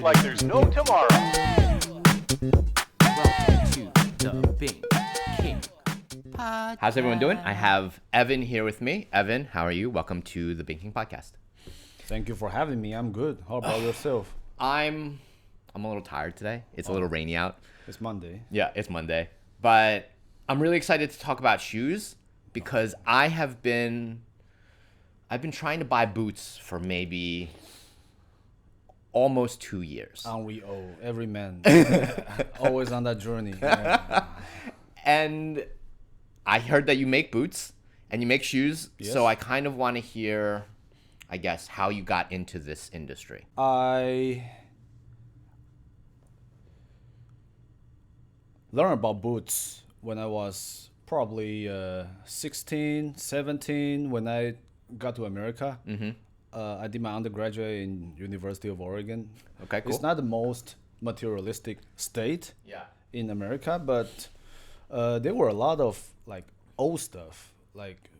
like there's no tomorrow. Welcome to the BingKing podcast. How's everyone doing? I have Evan here with me. Evan, how are you? Welcome to the BingKing podcast. Thank you for having me. I'm good. How about yourself? I'm a little tired today. It's a little rainy out. It's Monday. Yeah, it's Monday. But I'm really excited to talk about shoes because I've been trying to buy boots for maybe almost 2 years. Aren't we all? Every man. Always on that journey. Yeah. And I heard that you make boots and you make shoes. Yes. So I kind of want to hear, I guess, how you got into this industry. I learned about boots when I was probably 16, 17 when I got to America. Mm-hmm. I did my undergraduate in University of Oregon. Okay, cool. It's not the most materialistic state in America, but there were a lot of like old stuff. Like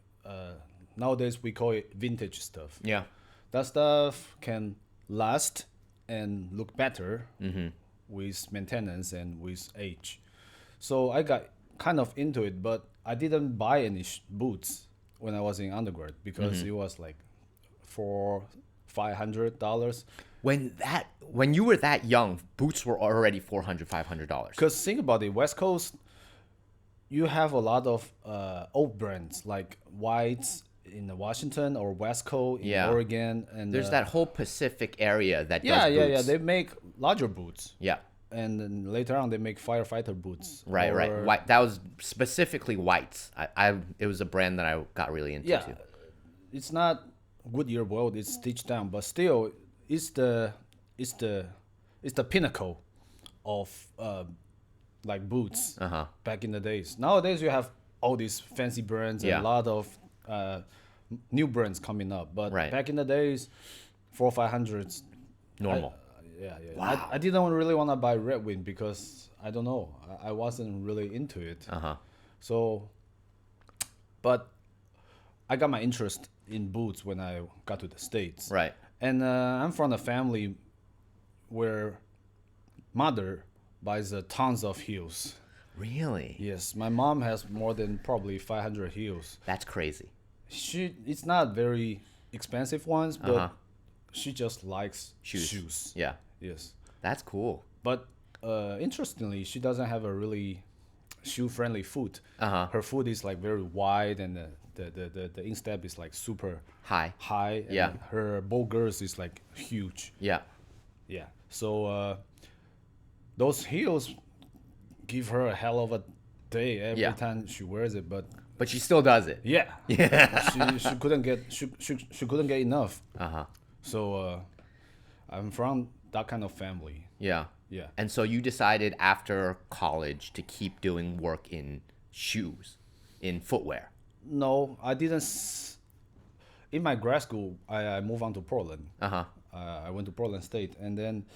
nowadays we call it vintage stuff. Yeah. That stuff can last and look better with maintenance and with age. So I got kind of into it, but I didn't buy any boots when I was in undergrad because it was like $400-$500. When you were that young, boots were already $400-$500. Because think about it, West Coast, you have a lot of old brands like Whites in Washington or Westco in Oregon, and There's that whole Pacific area that does boots. yeah. They make larger boots. Yeah. And then later on, they make firefighter boots. Right. White. That was specifically Whites. It was a brand that I got really into. Yeah, too. it's not Goodyear World. It's stitched down, but still, it's the pinnacle of like boots back in the days. Nowadays, you have all these fancy brands and a lot of new brands coming up. But back in the days, 400-500s Normal. Yeah. Wow. I didn't really want to buy Red Wing because I don't know. I wasn't really into it. So, but I got my interest in boots when I got to the States. Right. And I'm from a family where mother buys tons of heels. Really? Yes, my mom has more than probably 500 heels. That's crazy. It's not very expensive ones, but she just likes shoes. Yeah. Yes. That's cool. But interestingly, she doesn't have a really shoe-friendly foot. Her foot is like very wide, and the instep is like super High. And her ball girth is like huge. Yeah. Yeah. So those heels give her a hell of a day every time she wears it. But she still does it. yeah. She couldn't get enough. So I'm from that kind of family. Yeah. Yeah. And so you decided after college to keep doing work in shoes, in footwear. No, I didn't. In my grad school, I moved on to Portland. I went to Portland State, and then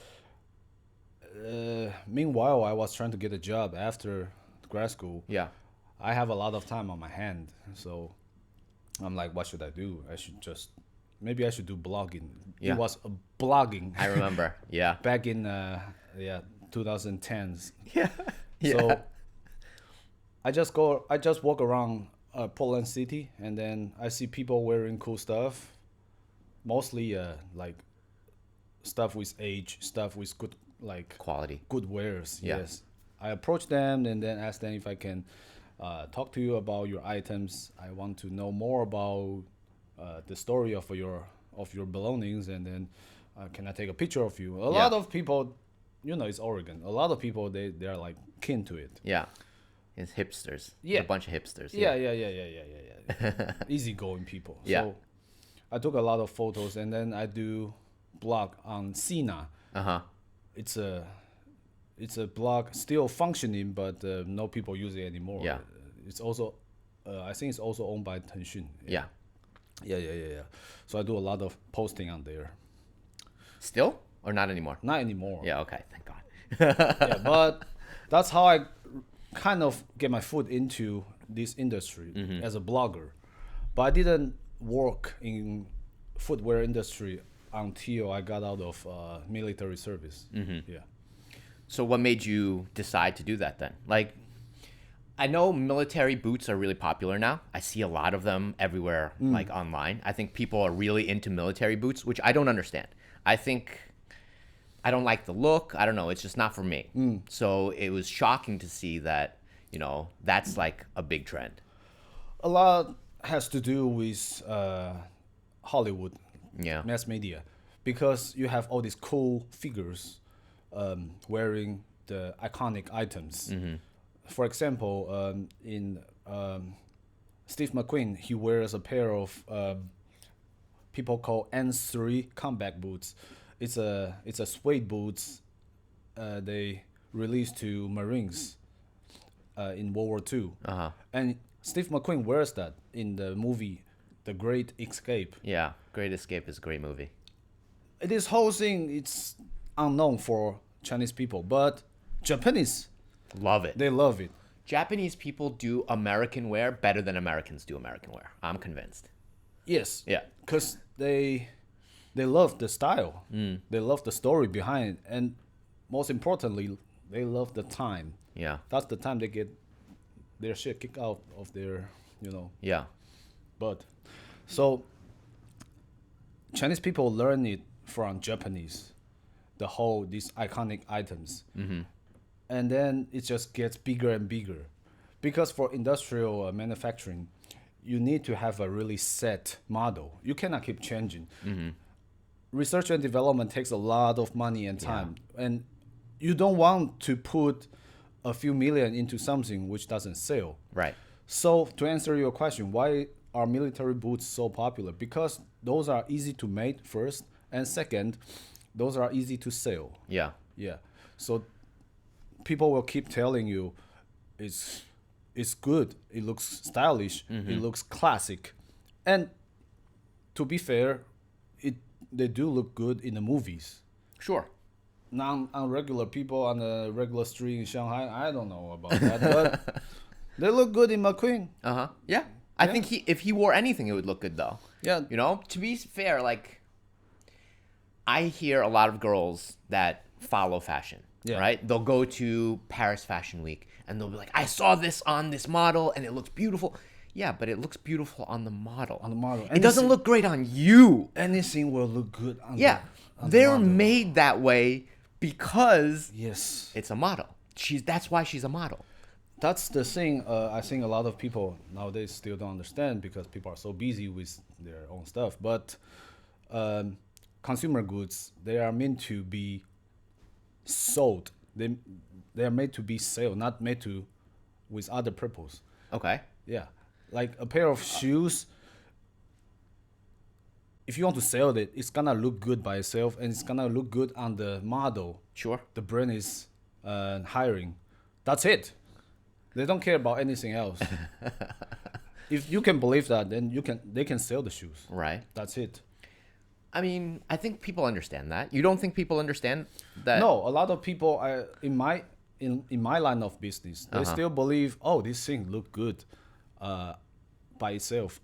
meanwhile, I was trying to get a job after grad school. Yeah. I have a lot of time on my hand, so I'm like, what should I do? Maybe I should do blogging. Yeah. It was blogging. I remember. Yeah. Back in 2010s. Yeah. So I just walk around Portland City, and then I see people wearing cool stuff, mostly like stuff with age, stuff with good like Quality. good wares. Yeah. Yes, I approach them and then ask them if I can talk to you about your items. I want to know more about the story of your belongings, and then can I take a picture of you? A lot of people, it's Oregon. A lot of people they're like keen to it. Yeah. It's hipsters. Yeah. It's a bunch of hipsters. Yeah. Easygoing people. Yeah. So I took a lot of photos, and then I do blog on Sina. It's a blog still functioning, but no people use it anymore. Yeah. It's also I think it's also owned by Tencent. Yeah. Yeah. So I do a lot of posting on there. Still? Or not anymore? Not anymore. Yeah, okay. Thank God. Yeah, but that's how I kind of get my foot into this industry as a blogger. But I didn't work in footwear industry until I got out of military service. Yeah. So what made you decide to do that then? Like, I know military boots are really popular now. I see a lot of them everywhere, like online. I think people are really into military boots, which I don't understand. I think I don't like the look. I don't know. It's just not for me. So it was shocking to see that, you know, that's like a big trend. A lot has to do with Hollywood, Yeah. mass media, because you have all these cool figures wearing the iconic items. For example, in Steve McQueen, he wears a pair of people call N3 combat boots. It's a suede boots they released to Marines in World War II. And Steve McQueen wears that in the movie The Great Escape. Yeah. Great Escape is a great movie. This whole thing, it's unknown for Chinese people, but Japanese, Love it. they love it. Japanese people do American wear better than Americans do American wear. I'm convinced. Yes. Yeah. Because they love the style. They love the story behind it. And most importantly, they love the time. Yeah. That's the time they get their shit kicked out of their, Yeah. butt. So Chinese people learn it from Japanese, these iconic items. And then it just gets bigger and bigger. Because for industrial manufacturing, you need to have a really set model. You cannot keep changing. Research and development takes a lot of money and time. And you don't want to put a few million into something which doesn't sell. Right. So to answer your question, why are military boots so popular? Because those are easy to make first, and second, those are easy to sell. Yeah. Yeah. So people will keep telling you it's good, it looks stylish, it looks classic. And to be fair, they do look good in the movies. Sure. Regular people on the regular street in Shanghai, I don't know about that, but they look good in McQueen. Yeah. I think if he wore anything, it would look good though. Yeah. You know, to be fair, like, I hear a lot of girls that follow fashion. Yeah. Right? They'll go to Paris Fashion Week and they'll be like, I saw this on this model and it looks beautiful. Yeah, but it looks beautiful on the model. On the model. It doesn't look great on you. Anything will look good on Yeah. the They're model. made that way because Yes. it's a model. That's why she's a model. That's the thing I think a lot of people nowadays still don't understand because people are so busy with their own stuff. But consumer goods, they are meant to be sold. They are made to be sold, not made to with other purpose. Okay. Yeah, like a pair of shoes. If you want to sell it, it's gonna look good by itself, and it's gonna look good on the model Sure. the brand is hiring. That's it. They don't care about anything else. If you can believe that, then they can sell the shoes. Right. That's it. I mean, I think people understand that. You don't think people understand that? No, a lot of people in my line of business, they still believe, oh, this thing look good by itself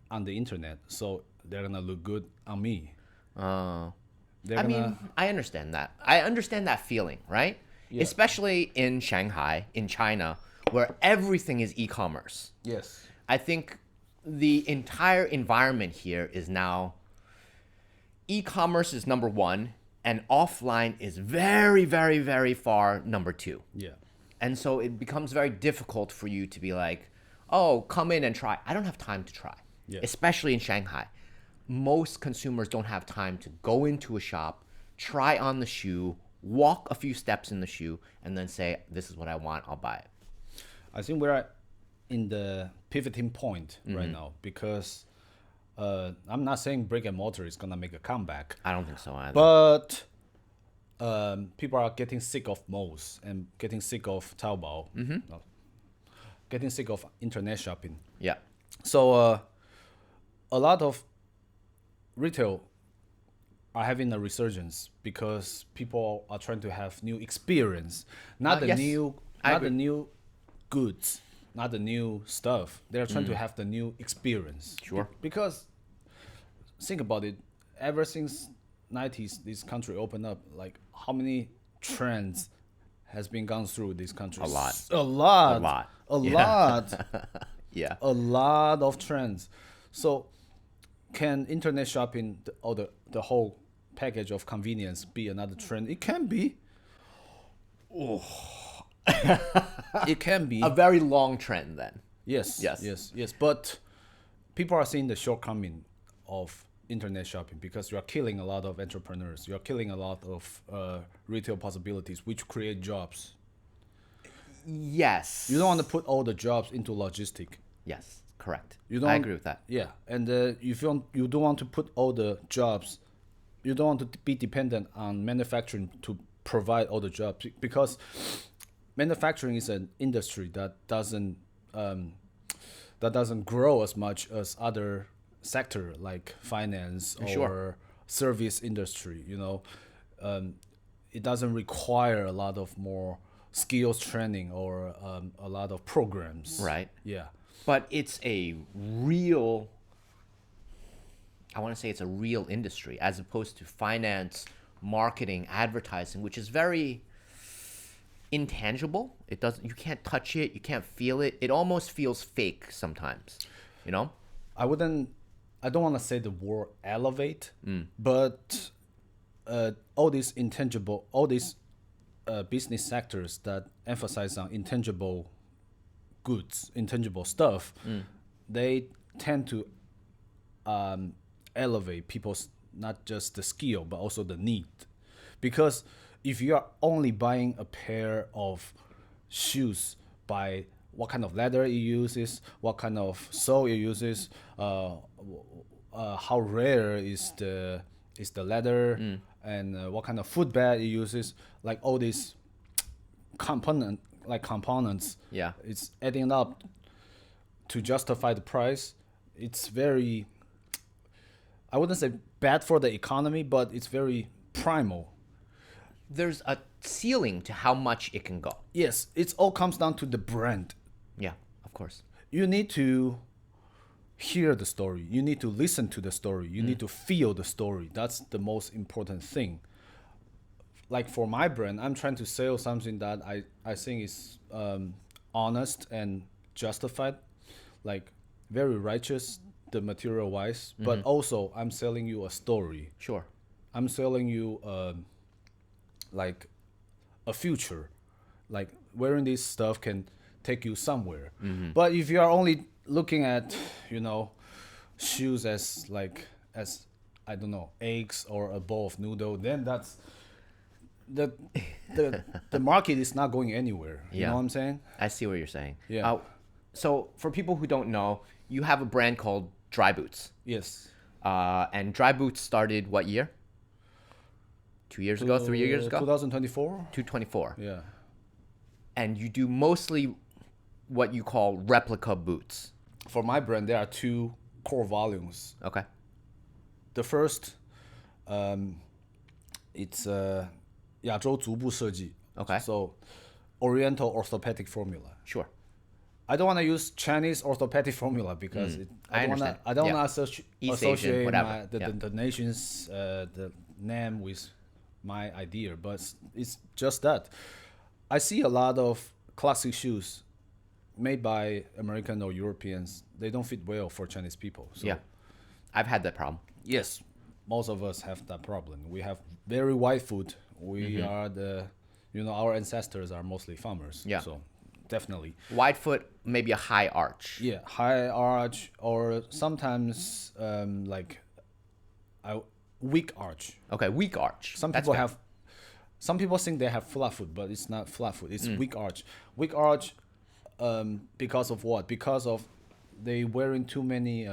on the internet, so they're gonna look good on me. I mean, I understand that. I understand that feeling, right? Yeah. Especially in Shanghai, in China, where everything is e-commerce. Yes. I think the entire environment here is now e-commerce is number one, and offline is very, very, very far number two. Yeah. And so it becomes very difficult for you to be like, oh, come in and try. I don't have time to try, especially in Shanghai. Most consumers don't have time to go into a shop, try on the shoe, walk a few steps in the shoe, and then say, this is what I want, I'll buy it. I think we're in the pivoting point right now because I'm not saying brick and mortar is gonna make a comeback, I don't think so either. but people are getting sick of malls and getting sick of Taobao, getting sick of internet shopping. Yeah. So a lot of retail are having a resurgence because people are trying to have new experience, not the yes, new, I not the agree. new goods, not the new stuff. They are trying to have the new experience. Sure. Because think about it, ever since 90s this country opened up, like how many trends has been gone through this country? A lot. A lot. A lot. A Yeah. lot. Yeah. A lot of trends. So can internet shopping or the whole package of convenience be another trend? It can be. It can be. A very long trend then. Yes. Yes. Yes. Yes. But people are seeing the shortcoming of internet shopping because you are killing a lot of entrepreneurs. You are killing a lot of retail possibilities, which create jobs. Yes. You don't want to put all the jobs into logistic. Yes, correct. You don't. I agree with that. Yeah, and if you don't want to put all the jobs, you don't want to be dependent on manufacturing to provide all the jobs because manufacturing is an industry that doesn't grow as much as other sector like finance or Sure. service industry. It doesn't require a lot of more skills training or a lot of programs. Right. Yeah. But it's a real, I want to say it's a real industry as opposed to finance, marketing, advertising, which is very intangible. You can't touch it, you can't feel it. It almost feels fake sometimes, you know? I don't want to say the word elevate, but all these business sectors that emphasize on intangible goods, intangible stuff, they tend to elevate people's not just the skill but also the need. Because if you are only buying a pair of shoes by what kind of leather it uses, what kind of sole it uses, how rare is the leather, and what kind of footbed it uses, like all these components, Yeah. it's adding up to justify the price. It's very, I wouldn't say bad for the economy, but it's very primal. There's a ceiling to how much it can go. Yes, it all comes down to the brand. Yeah, of course. You need to hear the story. You need to listen to the story. You need to feel the story. That's the most important thing. Like for my brand, I'm trying to sell something that I think is honest and justified, like very righteous, the material wise, but also I'm selling you a story. Sure. I'm selling you like a future, like wearing this stuff can take you somewhere. But if you are only looking at shoes as I don't know, eggs or a bowl of noodle, then that's the market is not going anywhere. You know what I'm saying? I see what you're saying. Yeah. So for people who don't know, you have a brand called Dryboots. Yes. And Dryboots started what year? 2 years ago, 3 years ago? 2024. 224. Yeah. And you do mostly what you call replica boots. For my brand, there are two core volumes. Okay. The first, it's 亚洲足部设计. Okay. So, Oriental Orthopedic Formula. Sure. I don't want to use Chinese orthopedic formula because I understand. I don't Yeah. want to East Asian, associate whatever. the nation's the name with my idea, but it's just that. I see a lot of classic shoes made by American or Europeans. They don't fit well for Chinese people. So Yeah. I've had that problem. yes, most of us have that problem. We have very wide foot. We are our ancestors are mostly farmers. Yeah. So definitely. Wide foot, maybe a high arch. Yeah, high arch or sometimes weak arch. Okay, weak arch. Some That's people fair. have. Some people think they have flat foot, but it's not flat foot. It's weak arch. Weak arch, because of what? Because of they wearing too many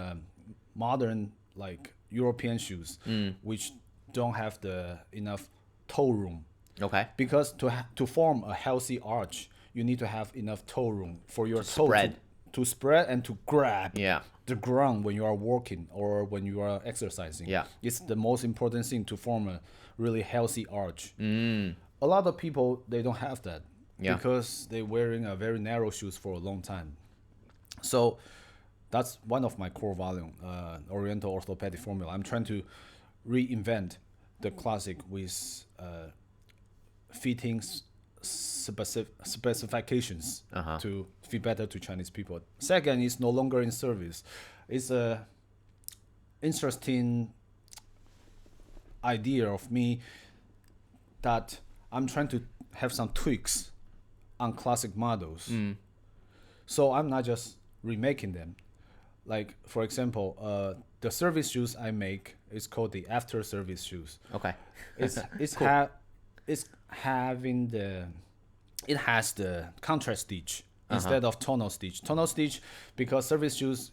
modern like European shoes, which don't have the enough toe room. Okay. Because to form a healthy arch, you need to have enough toe room for your toe spread. to spread and to grab Yeah. the ground when you are walking or when you are exercising. Yeah. It's the most important thing to form a really healthy arch. A lot of people, they don't have that Yeah. because they're wearing a very narrow shoes for a long time. So that's one of my core volume, Oriental Orthopedic Formula. I'm trying to reinvent the classic with fitting specifications to fit better to Chinese people. Second is no longer in service. It's a interesting idea of me that I'm trying to have some tweaks on classic models. So I'm not just remaking them. Like, for example, the service shoes I make is called the after service shoes. Okay. It's Cool. it has the contrast stitch instead of tonal stitch. Tonal stitch, because service shoes,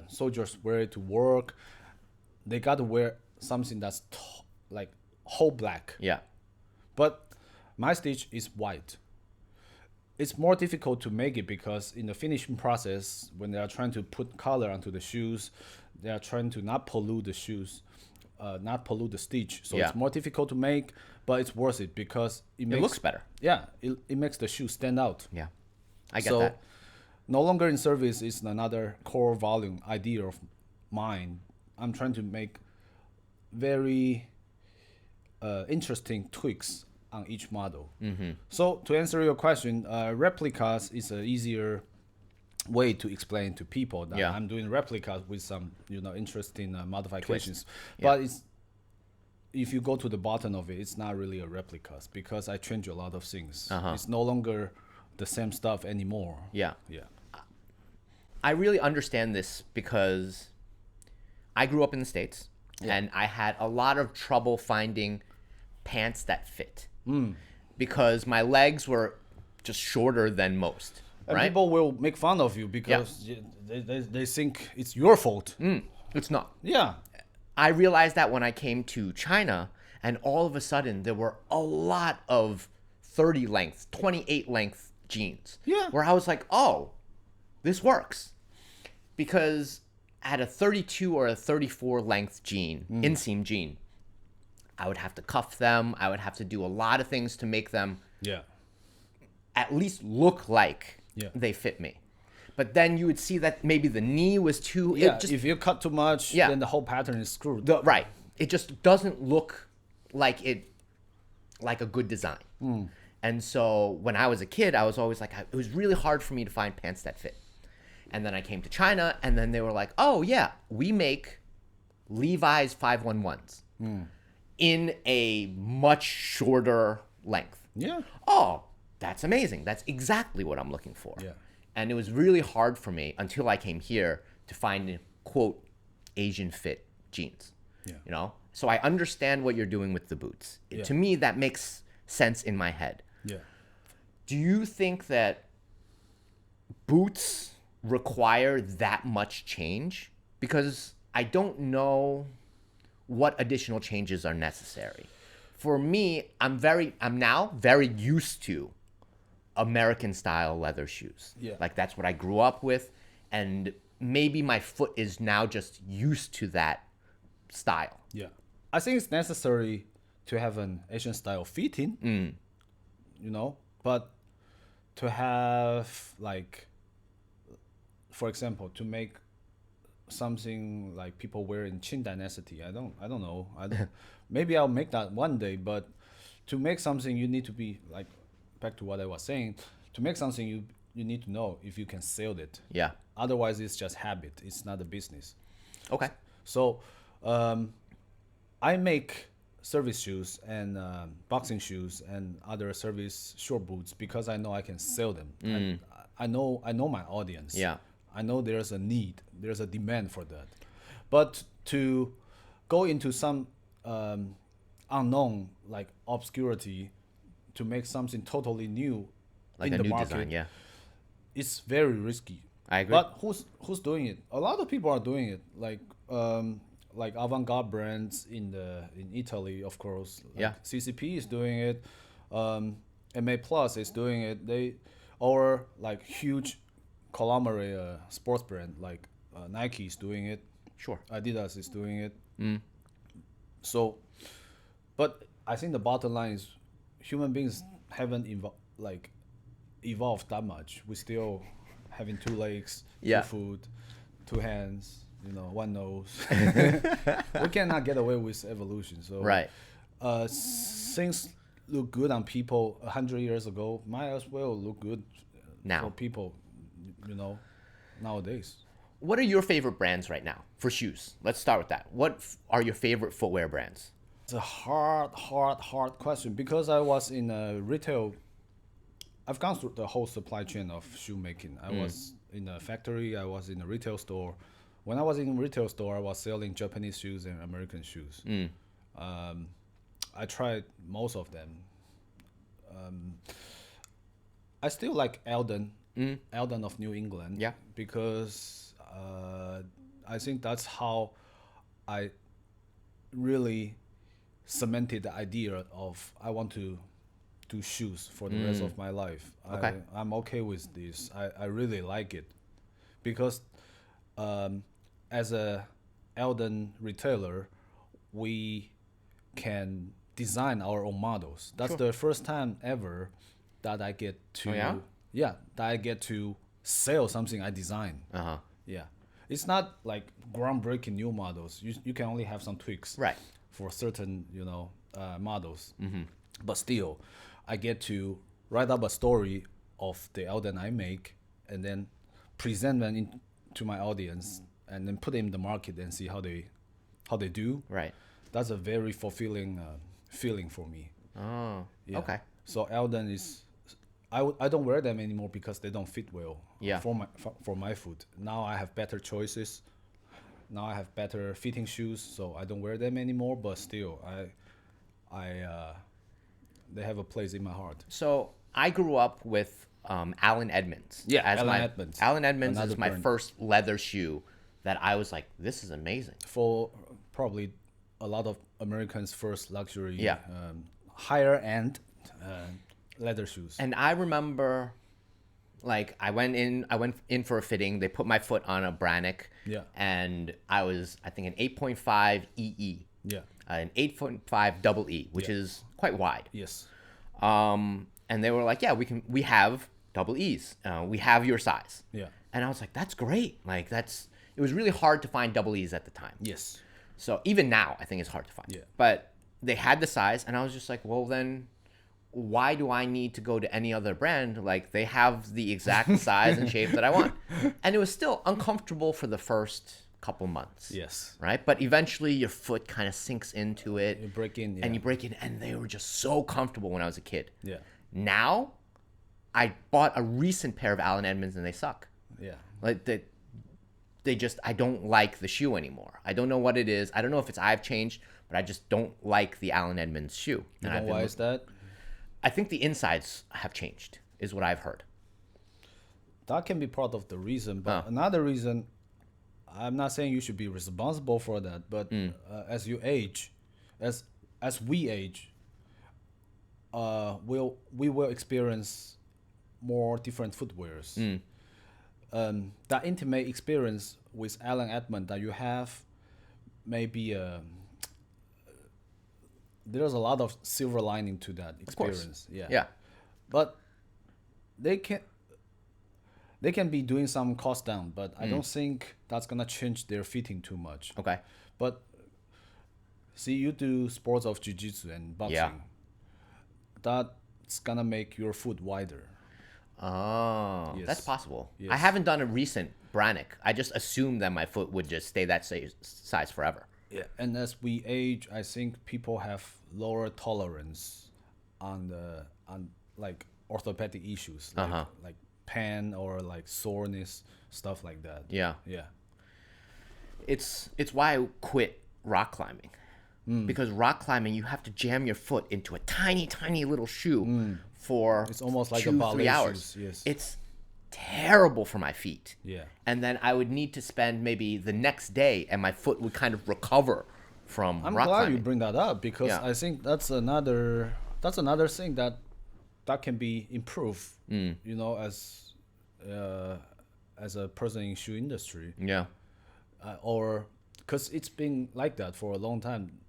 soldiers wear it to work. They got to wear something that's like whole black. Yeah. But my stitch is white. It's more difficult to make it because in the finishing process, when they are trying to put color onto the shoes, they are trying to not pollute the shoes, not pollute the stitch. So Yeah. it's more difficult to make, but it's worth it because it makes, looks better. Yeah, it makes the shoe stand out. Yeah. I get So that. no longer in service is another core volume idea of mine. I'm trying to make very interesting tweaks on each model. So to answer your question, replicas is an easier way to explain to people that Yeah. I'm doing replicas with some interesting modifications. Yeah. But it's if you go to the bottom of it, it's not really a replicas because I change a lot of things. It's no longer the same stuff anymore. Yeah. Yeah. I really understand this because I grew up in the States and I had a lot of trouble finding pants that fit because my legs were just shorter than most. And right? people will make fun of you because they think it's your fault. It's not. Yeah. I realized that when I came to China, and all of a sudden there were a lot of 30 length, 28 length jeans. Yeah. Where I was like, oh, this works. Because at a 32 or a 34 length jean, inseam jean, I would have to cuff them. I would have to do a lot of things to make them Yeah. at least look like Yeah. they fit me. But then you would see that maybe the knee was too... Yeah. It just, If you cut too much, Yeah. then the whole pattern is screwed. right. It just doesn't look like a good design. And so when I was a kid, I was always like, it was really hard for me to find pants that fit. And then I came to China, and then they were like, oh yeah, we make Levi's 511s in a much shorter length. Yeah. Oh, that's amazing. That's exactly what I'm looking for. Yeah. And it was really hard for me until I came here to find, quote, Asian fit jeans. Yeah. You know? So I understand what you're doing with the boots. Yeah. To me, that makes sense in my head. Yeah. Do you think that boots require that much change? Because I don't know what additional changes are necessary. For me, I'm now very used to American style leather shoes. Yeah. Like that's what I grew up with, and maybe my foot is now just used to that style. Yeah. I think it's necessary to have an Asian style fitting, but to have like, for example, to make something like people wear in Qing Dynasty, I don't know. Maybe I'll make that one day, but to make something you need to be like, back to what I was saying, to make something you need to know if you can sell it. Yeah. Otherwise, it's just habit. It's not a business. Okay. So I make service shoes and boxing shoes and other service short boots because I know I can sell them. I know my audience. Yeah. I know there's a need, there's a demand for that. But to go into some unknown, like obscurity, to make something totally new Like in a the new market, design, yeah. it's very risky. I agree. But who's doing it? A lot of people are doing it, like avant-garde brands in Italy, of course. Like Yeah. CCP is doing it. MA Plus is doing it. Or like huge conglomerate sports brand like Nike is doing it. Sure. Adidas is doing it. So, but I think the bottom line is human beings haven't evolved that much. We still having two legs, Yeah. two foot, two hands, one knows. We cannot get away with evolution. So Right. Things look good on people 100 years ago, might as well look good Now. for people, nowadays. What are your favorite brands right now for shoes? Let's start with that. What are your favorite footwear brands? It's a hard question because I was in a retail. I've gone through the whole supply chain of shoemaking. I was in a factory. I was in a retail store. When I was in a retail store, I was selling Japanese shoes and American shoes. I tried most of them. I still like Eldon of New England. Yeah. Because I think that's how I really cemented the idea of I want to do shoes for the rest of my life. Okay. I'm okay with this. I really like it because as a Eldon retailer, we can design our own models. That's the first time ever that I get to that I get to sell something I design. Yeah. It's not like groundbreaking new models. You can only have some tweaks Right. for certain, models. But still, I get to write up a story of the Eldon I make and then present them to my audience and then put it in the market and see how they do. Right. That's a very fulfilling feeling for me. Oh, Yeah. okay. So Eldon is, I don't wear them anymore because they don't fit well. Yeah. For my foot. Now I have better choices. Now I have better fitting shoes, so I don't wear them anymore. But still, they have a place in my heart. So I grew up with Allen Edmonds. Yeah, as Allen my, Edmonds. Allen Edmonds Another is my brand. first leather shoe that I was like, this is amazing. For probably a lot of Americans' first luxury, Yeah. higher end leather shoes. And I remember, like, I went in for a fitting. They put my foot on a Brannock. Yeah. And I was, I think, an 8.5 EE. Yeah. An 8.5 double E, which Yeah. is quite wide. Yes. And they were like, yeah, we have double E's. We have your size. Yeah. And I was like, that's great. Like, it was really hard to find double E's at the time. Yes. So even now, I think it's hard to find. Yeah. But they had the size, and I was just like, well, then why do I need to go to any other brand? Like, they have the exact size and shape that I want. And it was still uncomfortable for the first couple months. Yes. Right? But eventually your foot kind of sinks into it. You break in. Yeah. And you break in, and they were just so comfortable when I was a kid. Yeah. Now, I bought a recent pair of Allen Edmonds, and they suck. Yeah. Like, I don't like the shoe anymore. I don't know what it is. I don't know if I've changed, but I just don't like the Allen Edmonds shoe. You know why is that? I think the insides have changed, is what I've heard. That can be part of the reason, but another reason, I'm not saying you should be responsible for that, but as you age, as we age, we will experience more different footwears. That intimate experience with Allen Edmonds that you have, maybe there's a lot of silver lining to that experience. Yeah. But they can be doing some cost down, but I don't think that's gonna change their fitting too much. Okay. But see, you do sports of jiu-jitsu and boxing. Yeah. That's gonna make your foot wider. Oh, Yes. that's possible. Yes. I haven't done a recent Brannock. I just assumed that my foot would just stay that size forever. Yeah. And as we age, I think people have lower tolerance on like orthopedic issues, like pain or like soreness, stuff like that. Yeah. Yeah. It's why I quit rock climbing. Because rock climbing, you have to jam your foot into a tiny, tiny little shoe for It's almost like a 2-3 ballet hours. shoes, yes. It's terrible for my feet. Yeah. And then I would need to spend maybe the next day, and my foot would kind of recover from I'm rock glad climbing. you bring that up because Yeah. I think that's another thing that can be improved. As a person in shoe industry, Yeah. or because it's been like that for a long time.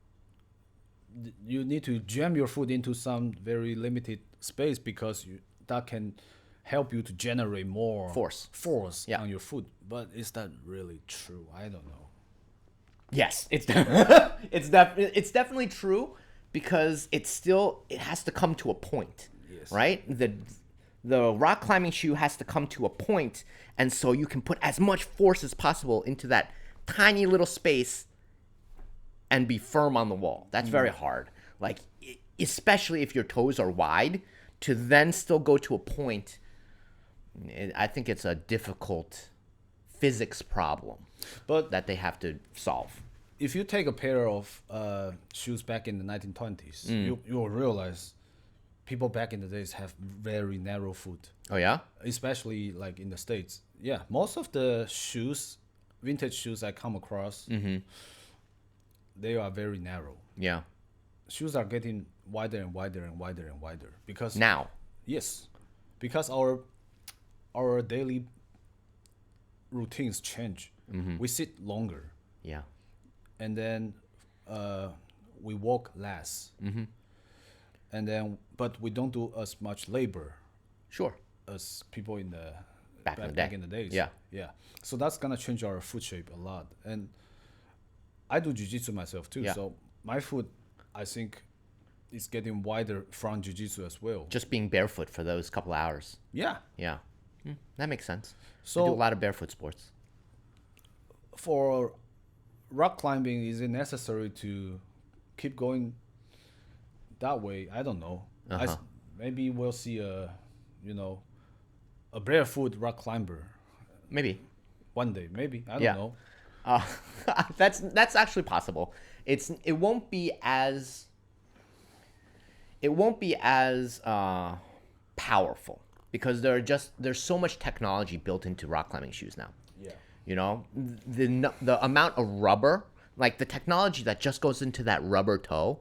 You need to jam your foot into some very limited space because that can help you to generate more force Yeah. on your foot. But is that really true? I don't know. Yes, it's it's definitely true because it has to come to a point, Yes. right? The rock climbing shoe has to come to a point, and so you can put as much force as possible into that tiny little space and be firm on the wall. That's very hard. Like especially if your toes are wide, to then still go to a point. I think it's a difficult physics problem But that they have to solve. if you take a pair of shoes back in the 1920s, you will realize people back in the days have very narrow foot, Oh yeah? especially like in the States. Yeah, most of the shoes, vintage shoes I come across, they are very narrow. Yeah. Shoes are getting wider and wider and wider and wider because Now. yes, because our daily routines change. We sit longer, Yeah. and then we walk less, and then but we don't do as much labor Sure. as people in the Back in the back day. in the days. Yeah. yeah. So that's gonna change our foot shape a lot. And I do jiu-jitsu myself too. Yeah. So my foot, I think, is getting wider from jiu-jitsu as well. Just being barefoot for those couple hours. Yeah. Yeah. That makes sense. So I do a lot of barefoot sports. for rock climbing, is it necessary to keep going that way? I don't know. Maybe we'll see a barefoot rock climber Maybe. one day. Maybe I don't Yeah. know. That's actually possible. It won't be as powerful because there's so much technology built into rock climbing shoes now. Yeah. You know, the amount of rubber, like the technology that just goes into that rubber toe,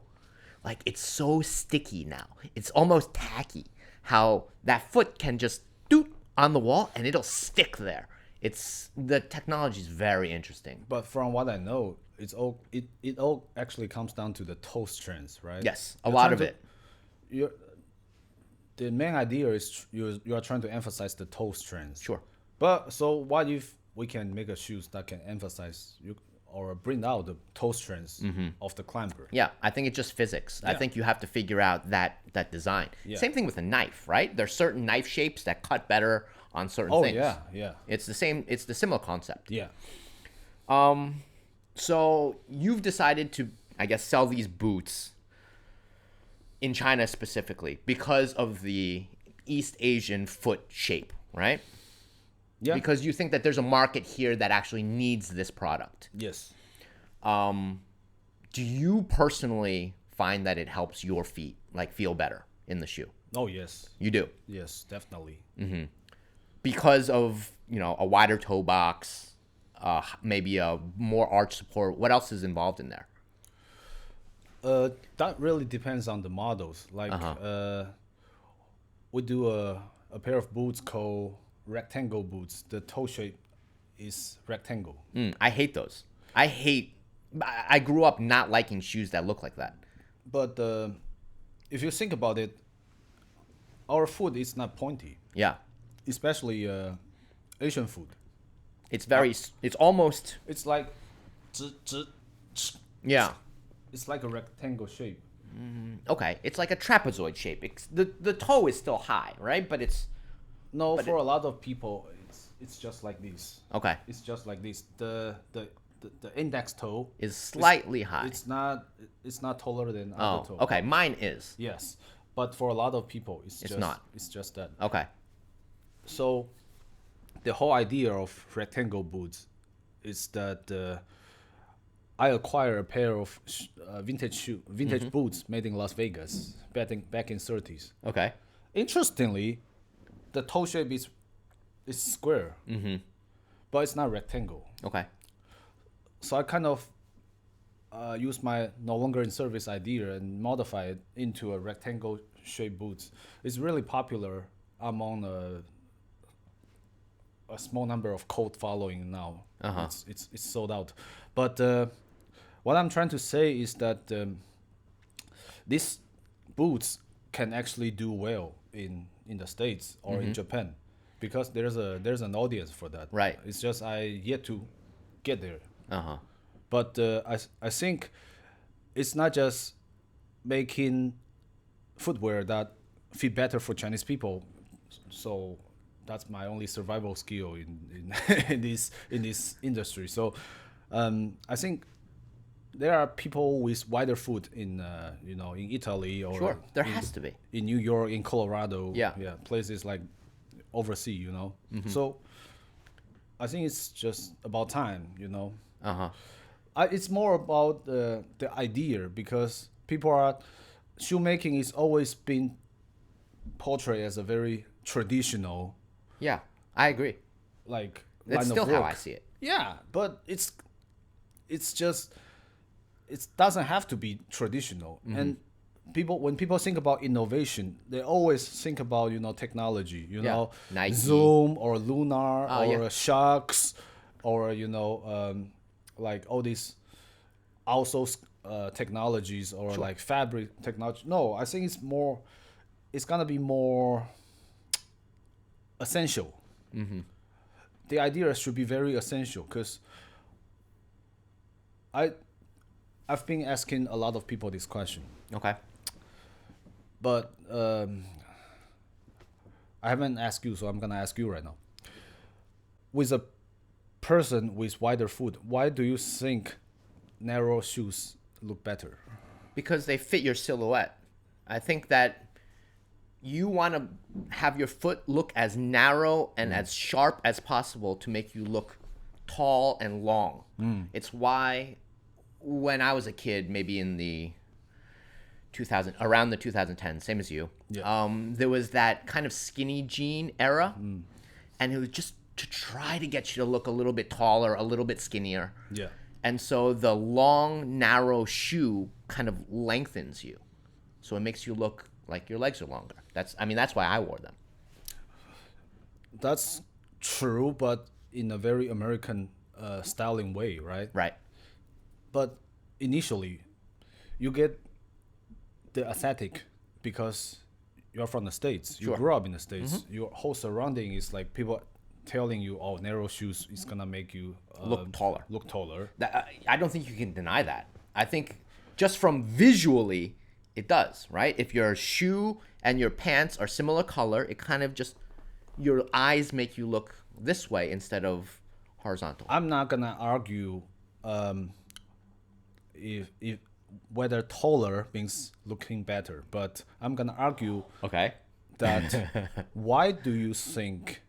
like it's so sticky now. It's almost tacky how that foot can just doot on the wall and it'll stick there. The technology is very interesting. But from what I know, it all actually comes down to the toe strength, right? Yes, a lot of it. The main idea is you are trying to emphasize the toe strength. Sure. But so what if we can make a shoes that can emphasize or bring out the toe strength of the climber? Yeah, I think it's just physics. I Yeah. think you have to figure out that design. Yeah. Same thing with a knife, right? There's certain knife shapes that cut better on certain Oh things. yeah. It's the same. It's the similar concept. Yeah. So you've decided to, I guess, sell these boots in China specifically because of the East Asian foot shape, right? Yeah. Because you think that there's a market here that actually needs this product. Yes. Do you personally find that it helps your feet like feel better in the shoe? Oh yes. You do. Yes, definitely. Because of, a wider toe box, maybe a more arch support. What else is involved in there? That really depends on the models. Like we do a pair of boots called rectangle boots. The toe shape is rectangle. I hate those. I grew up not liking shoes that look like that. But if you think about it, our foot is not pointy, Yeah. especially Asian foot. It's it's almost, It's like yeah. it's like a rectangle shape. Okay. It's like a trapezoid shape. The toe is still high, right? But it's, No, for a lot of people, it's just like this. okay. It's just like this. The index toe Is slightly high. It's not taller than Oh, other toe. okay. Mine is. Yes, but for a lot of people, it's just not. It's just that. Okay. So, the whole idea of rectangle boots is that I acquired a pair of vintage boots made in Las Vegas back in 30s. Okay. Interestingly, the toe shape is square, but it's not rectangle. Okay. So I kind of use my nolongerinservice idea and modify it into a rectangle shaped boots. It's really popular among a small number of cult following now. It's sold out. But what I'm trying to say is that these boots can actually do well in the States or in Japan, because there's an audience for that. Right. It's just I yet to get there. Uh-huh. But I think it's not just making footwear that fit better for Chinese people. So that's my only survival skill in in this industry. So I think there are people with wider foot in in Italy or Sure. There has to be. in New York, in Colorado, Yeah. places like overseas, So I think it's just about time, Uh-huh. It's more about the idea, because people are shoemaking is always been portrayed as a very traditional, Yeah. I agree. like, That's line still of how work. I see it. Yeah, but it's just it doesn't have to be traditional. And when people think about innovation, they always think about technology, Nike. Zoom or Lunar Oh, or yeah. Sharks or like all these also technologies or like fabric technology. No, I think it's gonna be more essential. The idea should be very essential, because I've been asking a lot of people this question, Okay. but I haven't asked you, so I'm gonna ask you right now. With a person with wider foot, why do you think narrow shoes look better? Because they fit your silhouette. I think that you want to have your foot look as narrow and as sharp as possible to make you look tall and long. It's why when I was a kid, maybe in the around the 2010, same as you, there was that kind of skinny jean era, and it was just to try to get you to look a little bit taller, a little bit skinnier. Yeah. And so the long, narrow shoe kind of lengthens you. So it makes you look like your legs are longer. That's why I wore them. That's true, but in a very American styling way, right? Right. But initially, you get the aesthetic because you're from the States. You Sure. grew up in the States. Your whole surrounding is like people telling you, oh, narrow shoes is going to make you Look taller. Look taller. I don't think you can deny that. I think just from visually, it does, right? If your shoe and your pants are similar color, it kind of just, your eyes make you look this way instead of horizontal. I'm not going to argue if whether taller means looking better, but I'm going to argue Okay. that why do you think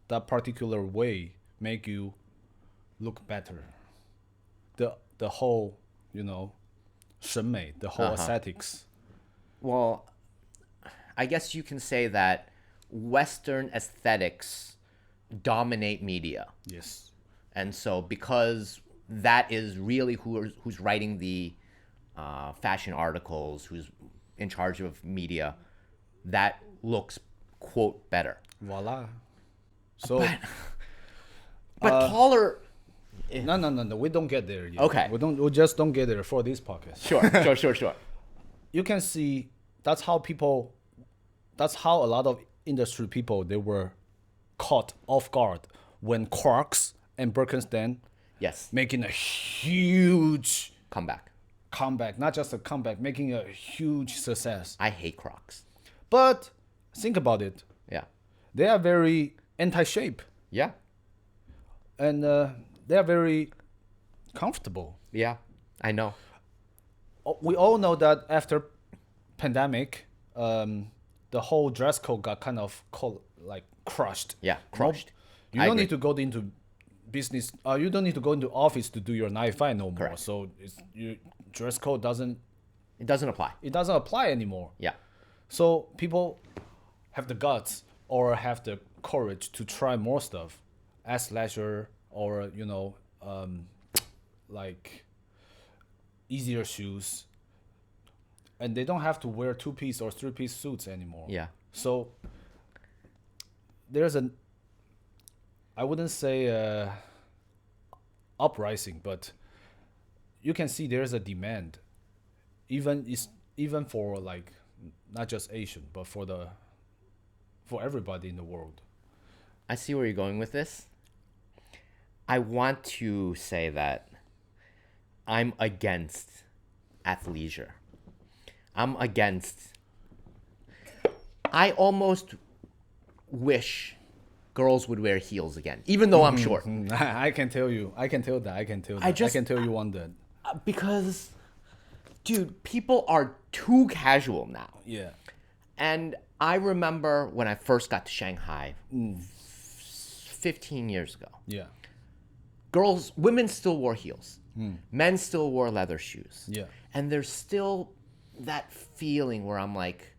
that particular way make you look better? The whole, 审美, the whole aesthetics. Well, I guess you can say that Western aesthetics dominate media. Yes. And so because that is really who's writing the fashion articles, who's in charge of media, that looks, quote, better. Voila. So But taller... no, we don't get there yet. Okay. We just don't get there for this podcast. Sure. You can see that's how a lot of industry people, they were caught off guard when Crocs and Birkenstock Yes. making a huge Comeback. not just a comeback, making a huge success. I hate Crocs. But think about it. Yeah. They are very anti-shape, Yeah. and they are very comfortable. Yeah. I know. We all know that after pandemic, the whole dress code got kind of crushed. Yeah. Crushed. You I don't agree. need to go into business. You don't need to go into office to do your 9 to 5 no more. Correct. So your dress code doesn't It doesn't apply. apply anymore. Yeah. So people have the guts or have the courage to try more stuff, as leisure or like easier shoes, and they don't have to wear 2-piece or 3-piece suits anymore. Yeah. So there's I wouldn't say uprising, but you can see there's a demand, even for like not just Asian, but for everybody in the world. I see where you're going with this. I want to say that I'm against athleisure. I'm against. I almost wish girls would wear heels again, even though I'm short. I can tell you. I can tell that. I can tell that. I can tell you one that. Because, dude, people are too casual now. Yeah. And I remember when I first got to Shanghai 15 years ago. Yeah. Women still wore heels. Men still wore leather shoes. Yeah. And there's still that feeling where I'm like,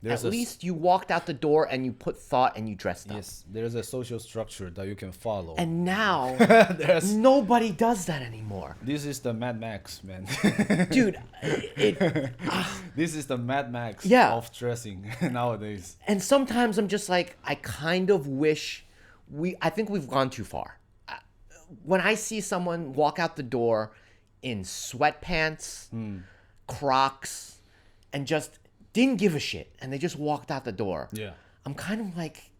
at least you walked out the door and you put thought and you dressed up. Yes, there's a social structure that you can follow. And now, nobody does that anymore. This is the Mad Max, man. Dude, This is the Mad Max of dressing nowadays. And sometimes I'm just like, I kind of wish I think we've gone too far. When I see someone walk out the door in sweatpants, Crocs, and just didn't give a shit, and they just walked out the door. Yeah. I'm kind of like,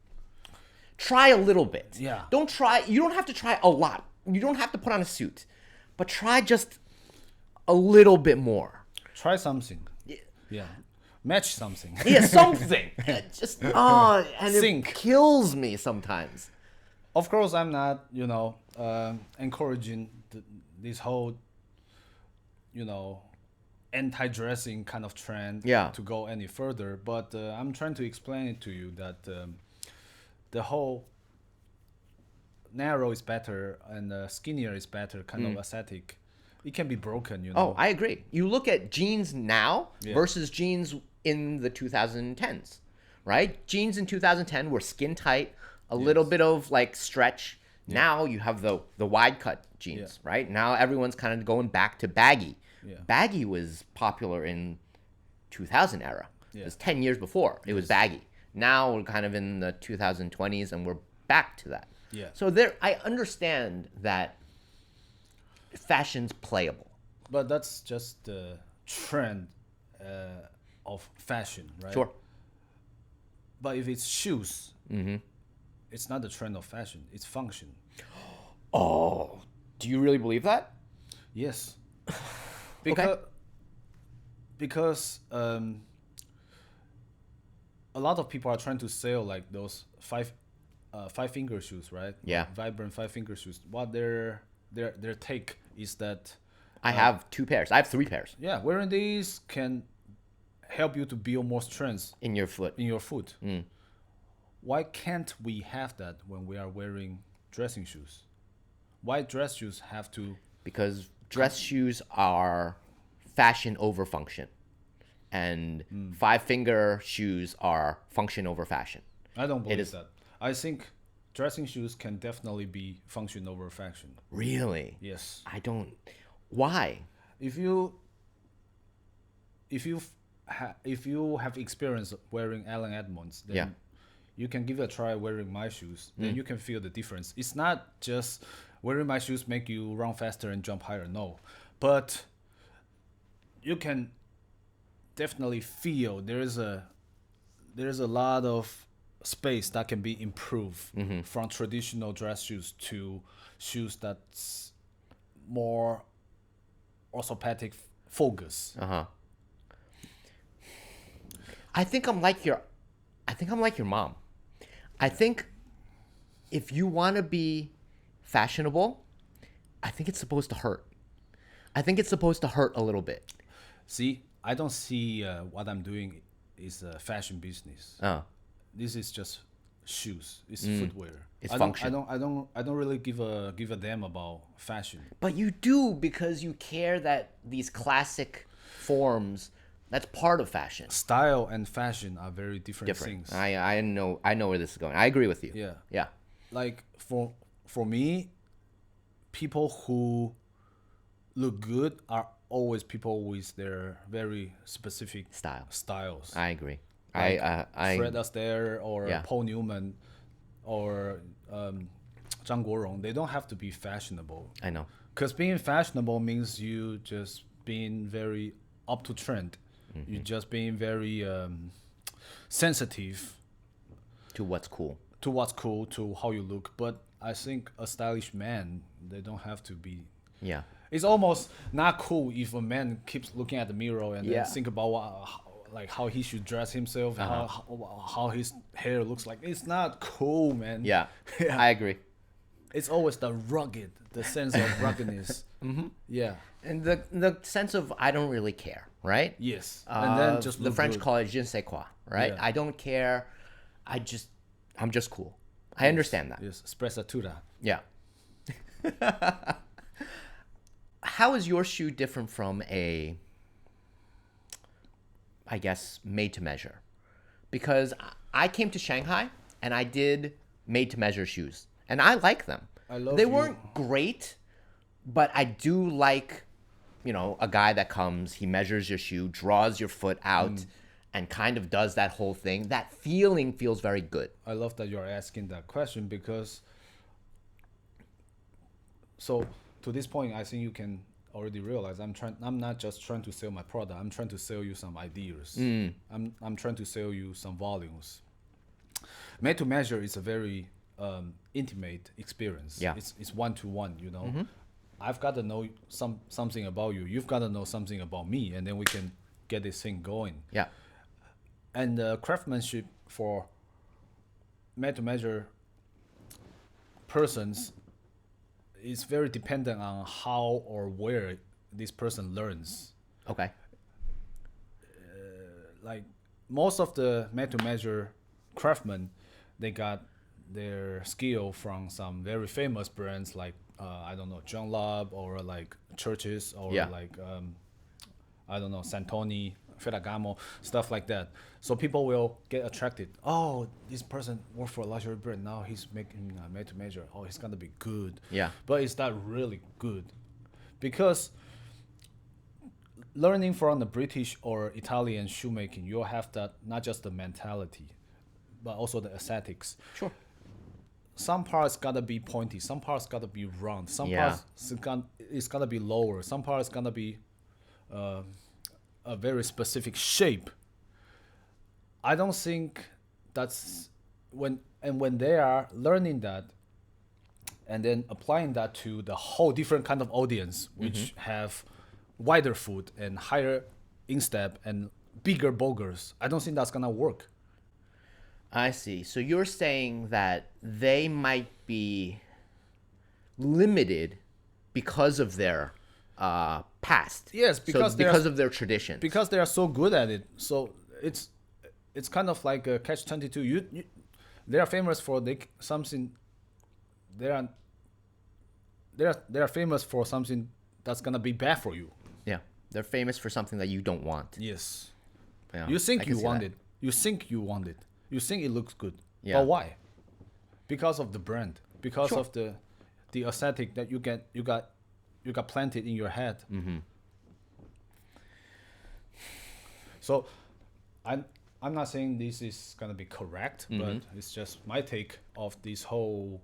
try a little bit. Yeah. You don't have to try a lot. You don't have to put on a suit, but try just a little bit more. Try something. Yeah. Match something. Yeah, something. Just, and Sync. It kills me sometimes. Of course, I'm not, encouraging this whole, anti-dressing kind of trend to go any further. But I'm trying to explain it to you that the whole narrow is better and skinnier is better kind of aesthetic. It can be broken, Oh, I agree. You look at jeans now versus jeans in the 2010s, right? Jeans in 2010 were skin tight, a little bit of like stretch. Now you have the wide cut jeans, right? Now everyone's kind of going back to baggy. Baggy was popular in 2000 era. It was 10 years before. It was baggy. Now we're kind of in the 2020s and we're back to that. Yeah. So I understand that fashion's playable. But that's just the trend of fashion, right? Sure. But if it's shoes, it's not the trend of fashion. It's function. Oh, do you really believe that? Yes. Because a lot of people are trying to sell like those five finger shoes, right? Yeah. Vibrant 5-finger shoes. What their take is that I have 2 pairs. I have 3 pairs. Yeah, wearing these can help you to build more strength in your foot. Why can't we have that when we are wearing dressing shoes? Why dress shoes have to? Because dress shoes are fashion over function, and 5-finger shoes are function over fashion. I don't believe that. I think dressing shoes can definitely be function over fashion. Really? Yes. I don't. Why? If you have experience wearing Allen Edmonds, then you can give it a try wearing my shoes. Then you can feel the difference. It's not just wearing my shoes make you run faster and jump higher. No, but you can definitely feel there is a lot of space that can be improved from traditional dress shoes to shoes that's more orthopedic focus. I think I'm like your mom. I think if you want to be fashionable, I think it's supposed to hurt. I think it's supposed to hurt a little bit. See, I don't see what I'm doing is a fashion business. This is just shoes. It's footwear. It's function. I don't really give a damn about fashion. But you do, because you care that these classic forms, that's part of fashion. Style and fashion are very different things. I know where this is going. I agree with you. Yeah. Like for me, people who look good are always people with their very specific styles. I agree. Like Fred Astaire or Yeah. Paul Newman or Zhang Guorong, they don't have to be fashionable. I know. Because being fashionable means you just being very up to trend. You're just being very sensitive To what's cool. to what's cool, to how you look. But I think a stylish man, they don't have to be. Yeah. It's almost not cool if a man keeps looking at the mirror and Yeah. then think about how he should dress himself, how his hair looks like. It's not cool, man. Yeah. Yeah. I agree. It's always the sense of ruggedness. Yeah. And the sense of I don't really care, right? Yes. And then just the look French good. call it je ne sais quoi, right? Yeah. I don't care. I'm just cool. I understand that. Yes. Sprezzatura. Yeah. How is your shoe different from a, I guess, made to measure? Because I came to Shanghai and I did made to measure shoes, and I like them. They weren't great, but I do like, a guy that comes, he measures your shoe, draws your foot out, and kind of does that whole thing. That feeling feels very good. I love that you're asking that question because, so to this point, I think you can already realize I'm not just trying to sell my product. I'm trying to sell you some ideas. I'm trying to sell you some volumes. Made to measure is a very intimate experience. Yeah. It's one-to-one, I've got to know something about you. You've got to know something about me, and then we can get this thing going. Yeah. And the craftsmanship for made to measure persons is very dependent on how or where this person learns. Okay. Like most of the made to measure craftsmen, they got their skill from some very famous brands like I don't know, John Lab, or like Churches, or like I don't know, Santoni, Ferragamo, stuff like that. So people will get attracted. Oh, this person worked for a luxury brand. Now he's making made to measure. Oh, it's gonna be good. Yeah. But it's not really good, because learning from the British or Italian shoemaking, you'll have that, not just the mentality, but also the aesthetics. Sure. Some parts gotta be pointy, some parts gotta be round, some parts it's gotta be lower, some parts gotta be a very specific shape. I don't think that's when they are learning that and then applying that to the whole different kind of audience, which have wider foot and higher instep and bigger bulgars, I don't think that's gonna work. I see. So you're saying that they might be limited because of their past. Yes, because because of their traditions. Because they are so good at it. So it's kind of like a catch-22. They are famous for something. They are famous for something that's gonna be bad for you. Yeah, they're famous for something that you don't want. Yes. Yeah, You think I can you see want that. it. You think you want it. You think it looks good. Yeah. But why? Because of the brand. Because Sure. of the aesthetic that you got planted in your head. So I'm not saying this is gonna be correct, but it's just my take of this whole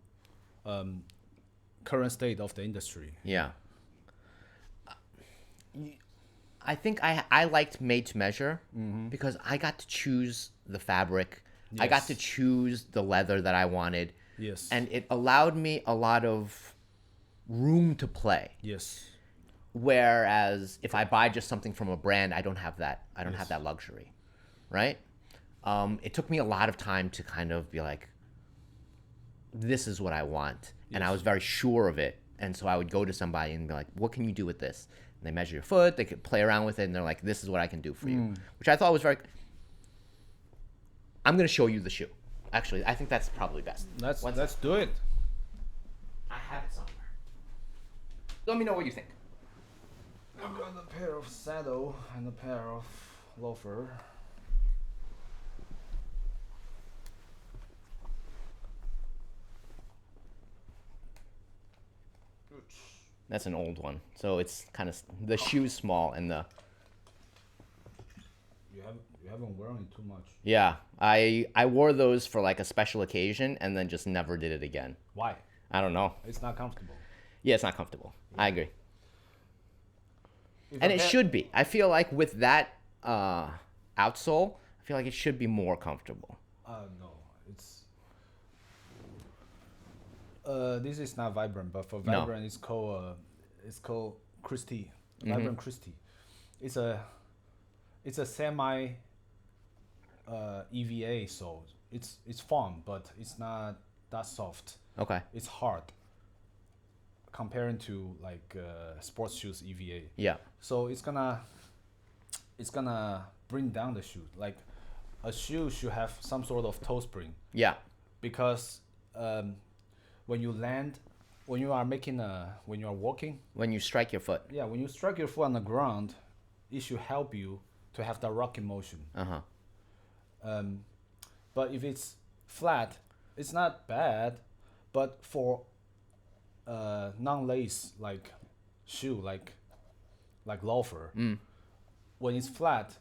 current state of the industry. Yeah. I think I liked made to measure because I got to choose the fabric. I got Yes. to choose the leather that I wanted. Yes. And it allowed me a lot of room to play. Yes. Whereas if I buy just something from a brand, I don't have that. I don't have that luxury, right? It took me a lot of time to kind of be like, this is what I want. And I was very sure of it. And so I would go to somebody and be like, what can you do with this? And they measure your foot, they could play around with it, and they're like, this is what I can do for you. Which I thought was very... I'm going to show you the shoe. Actually, I think that's probably best. Let's do it. I have it somewhere. Let me know what you think. I've got a pair of saddle and a pair of loafer. That's an old one. So it's kind of... The shoe's small and the... You haven't worn it too much. Yeah. I wore those for like a special occasion and then just never did it again. Why? I don't know. It's not comfortable. Yeah, it's not comfortable. I agree. And it should be. I feel like with that outsole, I feel like it should be more comfortable. No, it's this is not Vibrant, but for No. Vibrant it's called Christie, Vibrant Christie. It's a semi EVA sole. It's firm, but it's not that soft. Okay. It's hard comparing to like sports shoes EVA. Yeah. So it's gonna bring down the shoe. Like a shoe should have some sort of toe spring, Yeah. because when you land, when you are walking, When you strike your foot. yeah, when you strike your foot on the ground, it should help you to have that rocking motion. But if it's flat, it's not bad. But for non-lace like shoe, like loafer, when it's flat,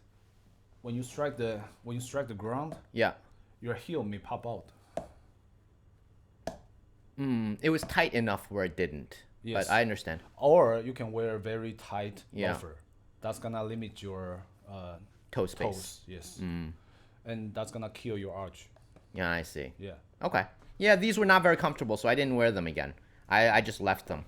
when you strike the ground, Yeah. your heel may pop out. It was tight enough where it didn't. Yes. But I understand. Or you can wear very tight Yeah. loafer. That's gonna limit your Toe space. toes. Yes. And that's gonna kill your arch. Yeah, I see. Yeah. Okay. Yeah, these were not very comfortable, so I didn't wear them again. I just left them.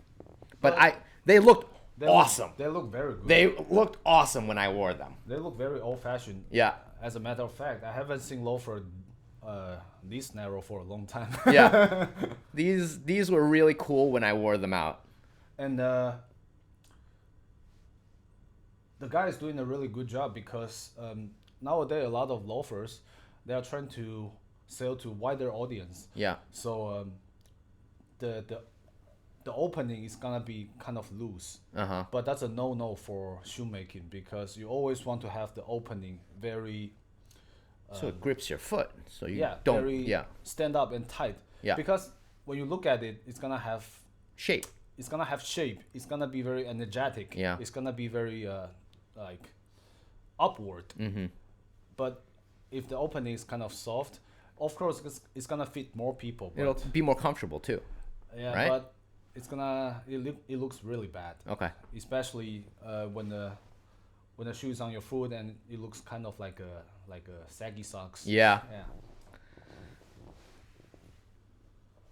But they looked awesome. They look very good. They looked awesome when I wore them. They look very old-fashioned. Yeah. As a matter of fact, I haven't seen loafer this narrow for a long time. Yeah. These were really cool when I wore them out. And the guy is doing a really good job, because nowadays a lot of loafers, they are trying to sell to wider audience. Yeah. So the opening is gonna be kind of loose. But that's a no for shoemaking, because you always want to have the opening very So it grips your foot. So you yeah don't very stand up and tight. Yeah. Because when you look at it, it's gonna have shape. It's gonna have shape. It's gonna be very energetic. Yeah. It's gonna be very like upward. But if the opening is kind of soft, of course it's gonna fit more people. But It'll be more comfortable too. yeah, right? but it looks really bad. Okay. Especially when the shoe is on your foot and it looks kind of like a saggy socks. Yeah. Yeah.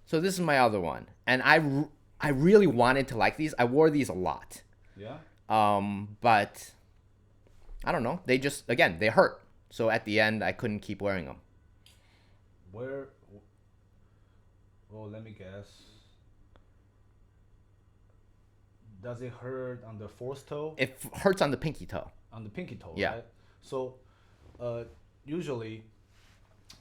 So this is my other one, and I really wanted to like these. I wore these a lot. Yeah. But I don't know. They just they hurt. So at the end, I couldn't keep wearing them. Where? Well, let me guess. Does it hurt on the fourth toe? It hurts on the pinky toe. On the pinky toe, Yeah. right? So, usually,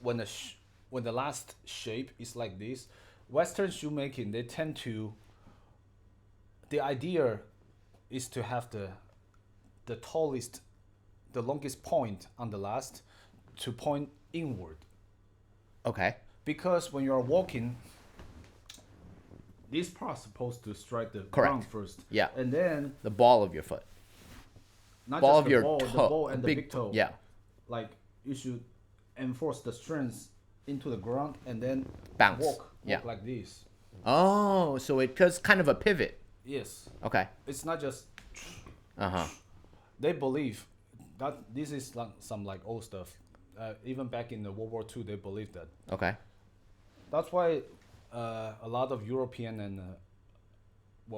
when the last shape is like this, Western shoemaking, they tend to. The idea is to have the tallest, the longest point on the last, to point inward. Okay. Because when you are walking, this part is supposed to strike the Correct. ground first. Yeah. And then The ball of your foot. not Ball just of the your ball, toe. the ball and the big toe. Yeah. Like you should enforce the strength into the ground and then Bounce. walk Yeah. like this. Oh, so it does kind of a pivot. Yes. Okay. It's not just. Uh-huh. They believe that this is like some like old stuff. Even back in the World War II, they believed that. Okay. That's why a lot of European and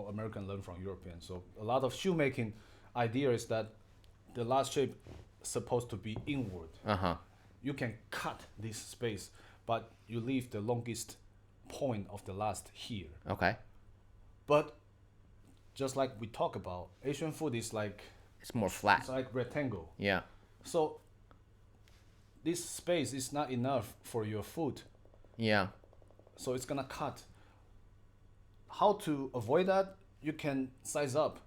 American learn from European. So a lot of shoemaking idea is that the last shape is supposed to be inward. Uh-huh. You can cut this space, but you leave the longest point of the last here. Okay. But just like we talk about, Asian food is like It's more flat. it's like rectangle. Yeah. So this space is not enough for your foot. Yeah. So it's gonna cut. How to avoid that? You can size up.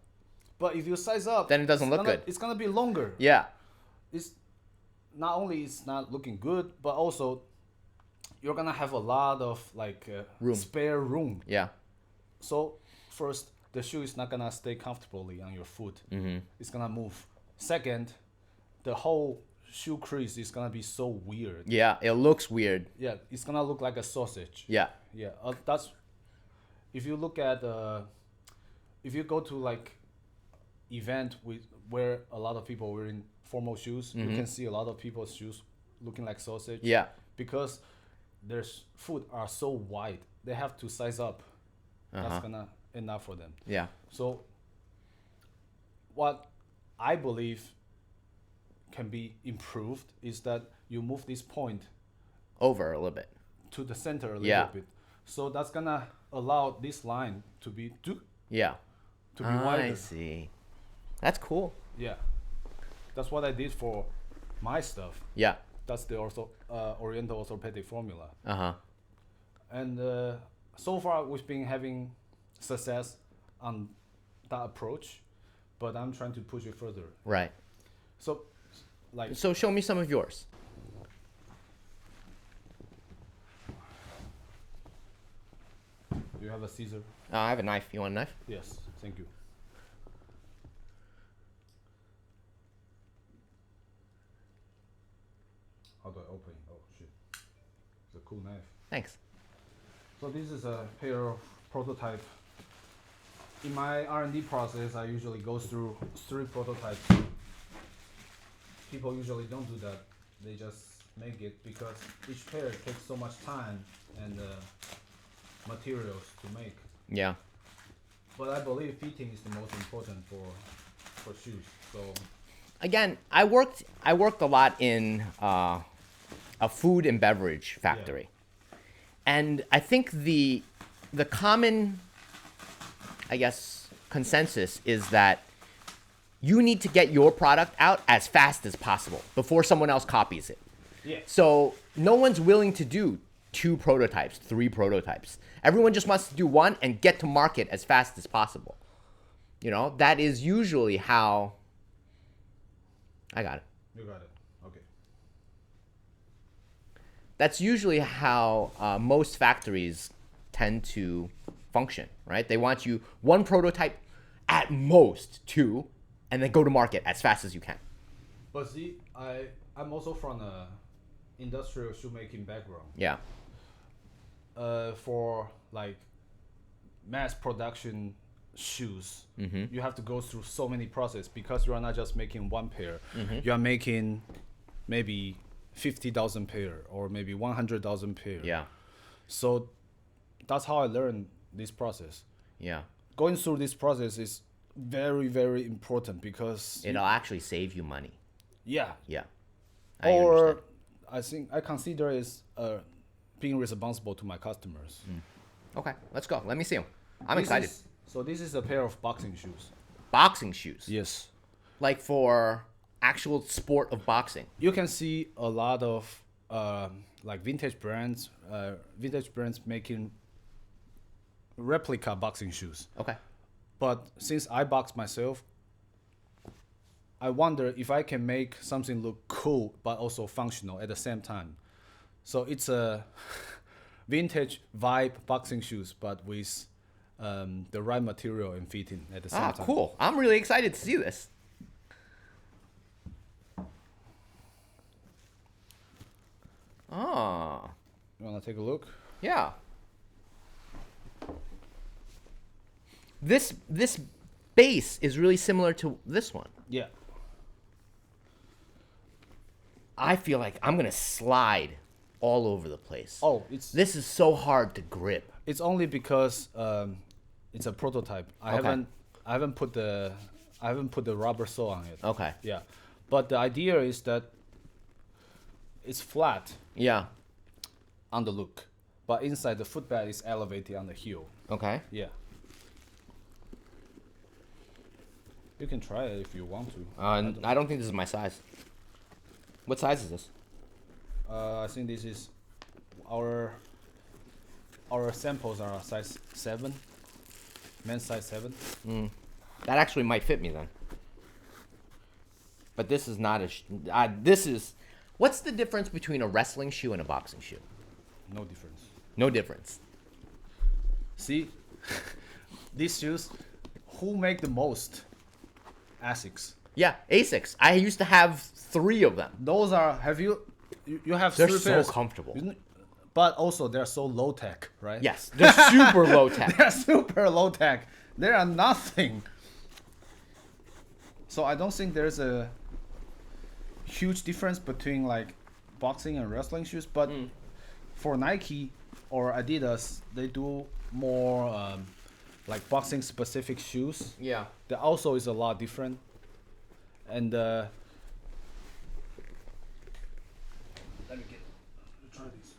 But if you size up, Then it doesn't look good. It's gonna be longer. Yeah. It's not only it's not looking good, but also you're gonna have a lot of like Room. spare room. Yeah. So first, the shoe is not gonna stay comfortably on your foot. It's gonna move. Second, the whole shoe crease is gonna be so weird. Yeah. It looks weird. Yeah, it's gonna look like a sausage. Yeah. Yeah, that's if you look at if you go to like event with where a lot of people wearing formal shoes, you can see a lot of people's shoes looking like sausage. Yeah. Because their foot are so wide, they have to size up. That's gonna enough for them. Yeah. So what I believe can be improved is that you move this point Over a little bit. to the center a little Yeah. bit. So that's gonna allow this line to be Yeah. wider. I see. That's cool. Yeah. That's what I did for my stuff. Yeah. That's the Oriental Orthopedic Formula. Uh-huh. And so far we've been having success on that approach, but I'm trying to push it further. Right. So, like, So show me some of yours. do you have a scissor? I have a knife. You want a knife? Yes, thank you. How do I open it? Oh shit, it's a cool knife. Thanks. So this is a pair of prototype. In my R&D process, I usually go through 3 prototypes. People usually don't do that. They just make it because each pair takes so much time and materials to make. Yeah. But I believe fitting is the most important for shoes. So Again, I worked a lot in a food and beverage factory. And I think the common, I guess, consensus is that you need to get your product out as fast as possible before someone else copies it. yeah, So no one's willing to do 2 prototypes, 3 prototypes. Everyone just wants to do 1 and get to market as fast as possible. You know, that is usually how. I got it. you got it. Okay. That's usually how most factories tend to function, right? They want you 1 prototype, at most 2, and then go to market as fast as you can. But see, I'm also from a industrial shoemaking background. Yeah. For like mass production shoes, you have to go through so many processes because you are not just making 1 pair. You are making maybe 50,000 pair or maybe 100,000 pair. Yeah. So that's how I learned this process. Yeah. Going through this process is very, very important because It'll actually save you money. yeah. Yeah. Or understand. I think I consider is being responsible to my customers. Okay, let's go. Let me see them. I'm This excited. So this is a pair of boxing shoes. Boxing shoes. Yes. Like for actual sport of boxing. You can see a lot of like vintage brands making replica boxing shoes. Okay. But since I box myself, I wonder if I can make something look cool but also functional at the same time. So it's a vintage vibe boxing shoes, but with the right material and fitting at the same time. Cool. I'm really excited to see this. Ah, You wanna take a look? yeah. This base is really similar to this one. Yeah. I feel like I'm gonna slide all over the place. Oh, This is so hard to grip. it's only because it's a prototype. I haven't put the rubber sole on it. Okay. Yeah, but the idea is that it's flat Yeah. on the look, but inside the footbed is elevated on the heel. Okay. Yeah. You can try it if you want to. I don't think this is my size. What size is this? I think this is our samples are size 7, men's size 7. That actually might fit me then. But this is not a. This is. What's the difference between a wrestling shoe and a boxing shoe? No difference. No difference. See, these shoes, who make the most? Asics. Yeah, Asics. I used to have 3 of them. Those are. Have you have They're 3 so pairs. comfortable. But also they're so low tech, right? Yes, they're super low tech. They're super low tech. They are nothing. So I don't think there's a huge difference between like boxing and wrestling shoes, but for Nike or Adidas, they do more like boxing specific shoes. Yeah. The also is a lot different, and let me try this.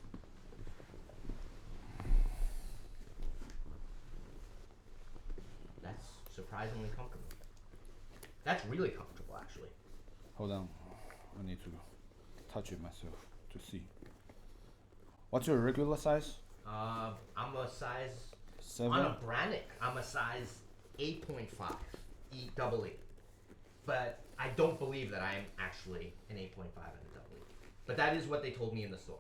That's surprisingly comfortable. That's really comfortable, actually. Hold on, I need to touch it myself to see. What's your regular size? I'm a size 7. on a Brannick. I'm a size 8.5 double E. But I don't believe that I'm actually an 8.5 and a double E. But that is what they told me in the store.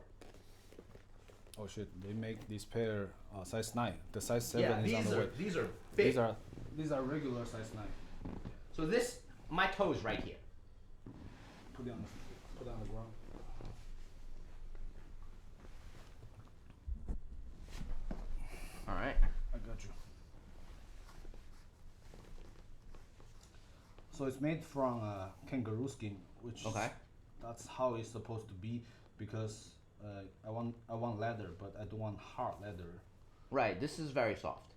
Oh shit! They make this pair size 9. The size 7 is on the way. These are big. These are regular size 9. So this, my toe's right here. Put it on the ground. All right. I got you. So it's made from kangaroo skin, which that's how it's supposed to be, because I want leather, but I don't want hard leather. Right. This is very soft.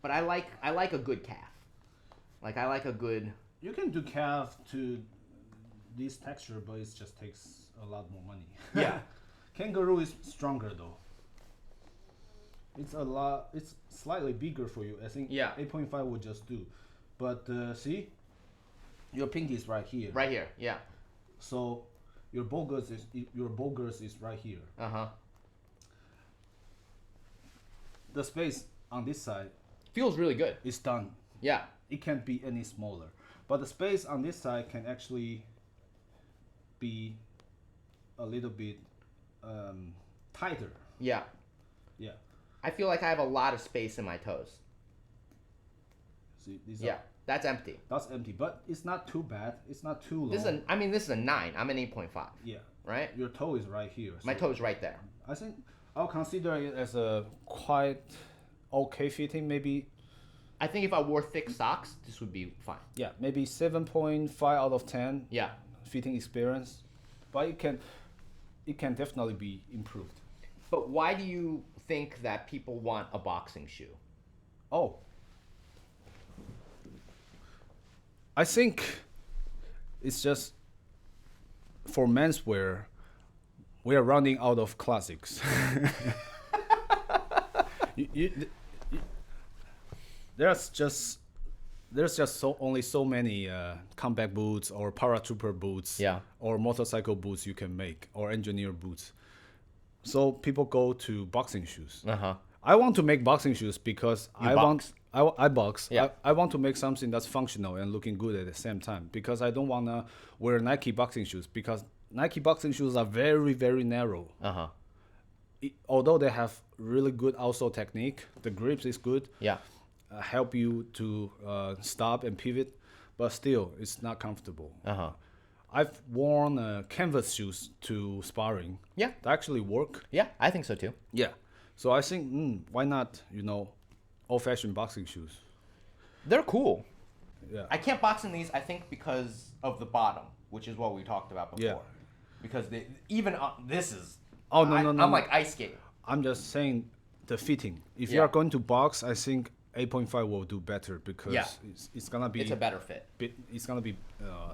But I like a good calf. Like I like a good. You can do calf to this texture, but it just takes a lot more money. Yeah. Kangaroo is stronger though. It's slightly bigger for you. I think 8.5 would just do. But see, your pinky is right here. Right here, yeah. So your bogers is right here. The space on this side Feels really good. is done. Yeah. It can't be any smaller. But the space on this side can actually be a little bit tighter. Yeah. Yeah. I feel like I have a lot of space in my toes. See, these Yeah, that's empty. that's empty, but it's not too bad. It's not too long. This is a 9. I'm an 8.5. Yeah. Right? Your toe is right here. My toe's right there. I think I'll consider it as a quite okay fitting. Maybe I think if I wore thick socks, this would be fine. yeah, maybe 7.5 out of 10 Yeah. fitting experience, but it can definitely be improved. But why do you think that people want a boxing shoe? Oh, I think it's just for menswear. We are running out of classics. There's just only so many combat boots or paratrooper boots, Yeah. or motorcycle boots you can make, or engineer boots. So people go to boxing shoes. I want to make boxing shoes because I box. Yeah. I want to make something that's functional and looking good at the same time, because I don't want to wear Nike boxing shoes, because Nike boxing shoes are very, very narrow. Although they have really good outsole technique, the grips is good. Yeah. Help you to stop and pivot, but still it's not comfortable. I've worn canvas shoes to sparring. Yeah. They actually work. Yeah, I think so too. Yeah. So I think why not, old-fashioned boxing shoes? They're cool. Yeah. I can't box in these, I think, because of the bottom, which is what we talked about before. Yeah. Because this is. Oh, no. I'm like ice skating. I'm just saying the fitting. If Yeah. you are going to box, I think 8.5 will do better, because Yeah. it's gonna be It's a better fit. it's gonna be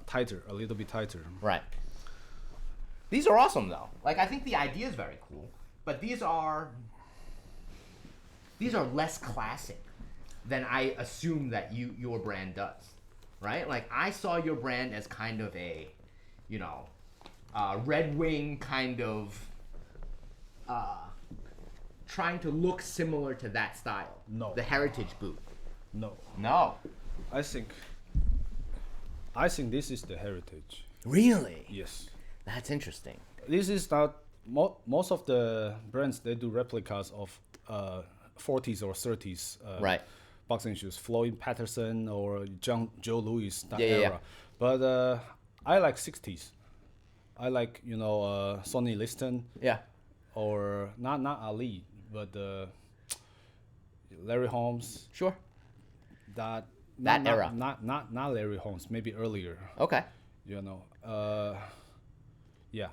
tighter, a little bit tighter. Right. These are awesome though. Like I think the idea is very cool, but these are less classic than I assume that your brand does. Right? Like I saw your brand as kind of a, Red Wing kind of trying to look similar to that style. No. The heritage boot. No, No. I think this is the heritage. Really? Yes. That's interesting. This is not most of the brands, they do replicas of 40s or 30s Right. boxing shoes, Floyd Patterson or Joe Louis, that Yeah, yeah, era. yeah. But I like 60s. I like Sonny Liston, Yeah. or not Ali, but Larry Holmes. Sure. That That era. Not Larry Holmes, maybe earlier. Okay. You know, yeah,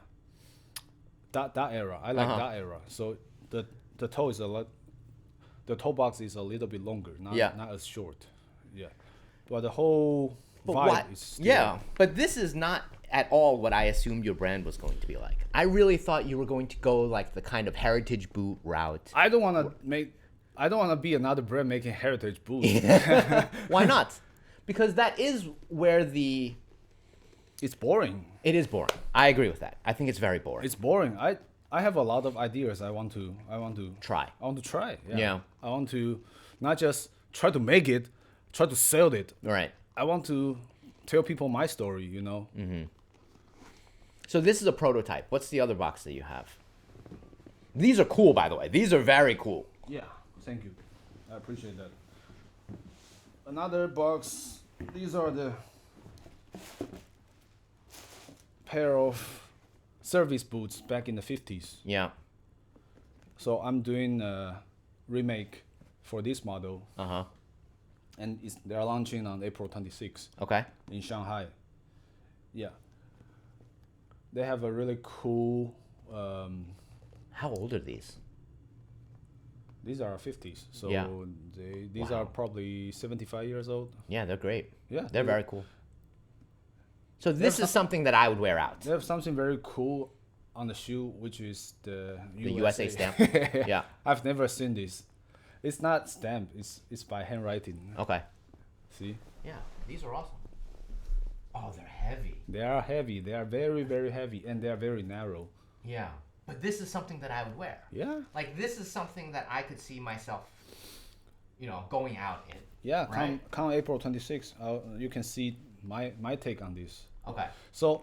that era. I like that era. So the toe is a lot. The toe box is a little bit longer, not as short. Yeah, but the whole vibe is still, yeah, but this is not at all what I assumed your brand was going to be like. I really thought you were going to go like the kind of heritage boot route. I don't want to be another brand making heritage boots. Why not? Because that is where It's boring. it is boring. I agree with that. I think it's very boring. It's boring. I have a lot of ideas. I want to Try. I want to try. Yeah. I want to not just try to make it, try to sell it. Right. I want to tell people my story. You know. So this is a prototype. What's the other box that you have? These are cool, by the way. These are very cool. Yeah. Thank you. I appreciate that. Another box. These are the pair of service boots back in the 50s. Yeah. So I'm doing a remake for this model, and they're launching on April 26th Okay. in Shanghai. Yeah. They have a really cool. How old are these? These are 50s, so Yeah. these are probably 75 years old. Yeah, they're great. Yeah, They're very cool. So this is something that I would wear out. They have something very cool on the shoe, which is the USA stamp. Yeah. I've never seen this. It's not stamped. It's by handwriting. Okay. See, Yeah, these are awesome. Oh, they're heavy. they are heavy. They are very very heavy, and they are very narrow. Yeah. But this is something that I would wear. Yeah. Like this is something that I could see myself, going out in. Yeah. Right. Come April 26th, you can see my take on this. Okay. So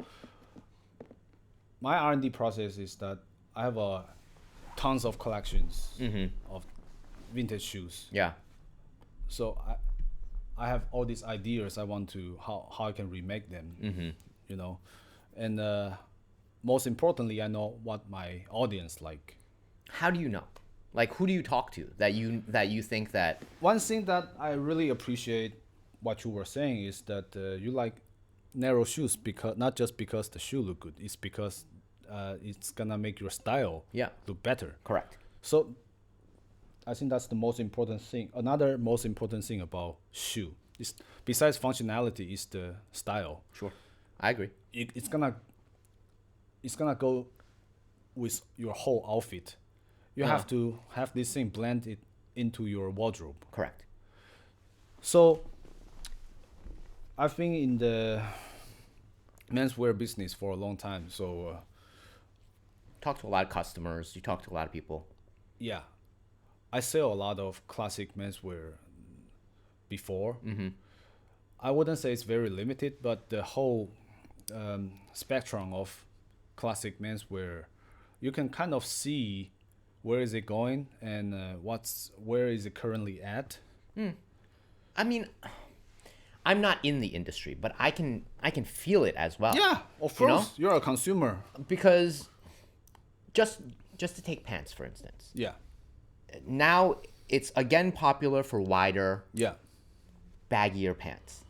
my R&D process is that I have tons of collections of vintage shoes. Yeah. So I have all these ideas. I want to how I can remake them. And most importantly, I know what my audience like. How do you know? Like, who do you talk to that you think that? One thing that I really appreciate what you were saying is that you like narrow shoes because not just because the shoe look good, it's because it's gonna make your style look better. Correct. So I think that's the most important thing. Another most important thing about shoe is besides functionality is the style. Sure. I agree. It's gonna go with your whole outfit. You have to have this thing blended into your wardrobe. Correct. So I've been in the menswear business for a long time. So Talk to a lot of customers. You talk to a lot of people. yeah, I sell a lot of classic menswear before. I wouldn't say it's very limited, but the whole spectrum of classic menswear, you can kind of see where is it going and where is it currently at. I mean, I'm not in the industry, but I can feel it as well. Yeah, of You know? course, you're a consumer. Because just to take pants, for instance. Yeah, Now it's again popular for wider, yeah, baggier pants.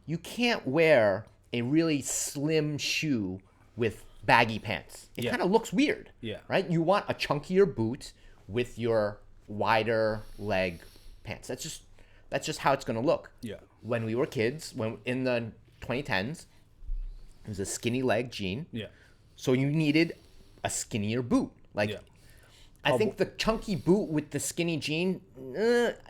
You can't wear a really slim shoe with baggy pants. It Yeah. kind of looks weird. Yeah. Right? You want a chunkier boot with your wider leg pants. That's just how it's going to look. yeah, When we were kids, when in the 2010s, it was a skinny leg jean. yeah, So you needed a skinnier boot. Like, yeah. I think the chunky boot with the skinny jean,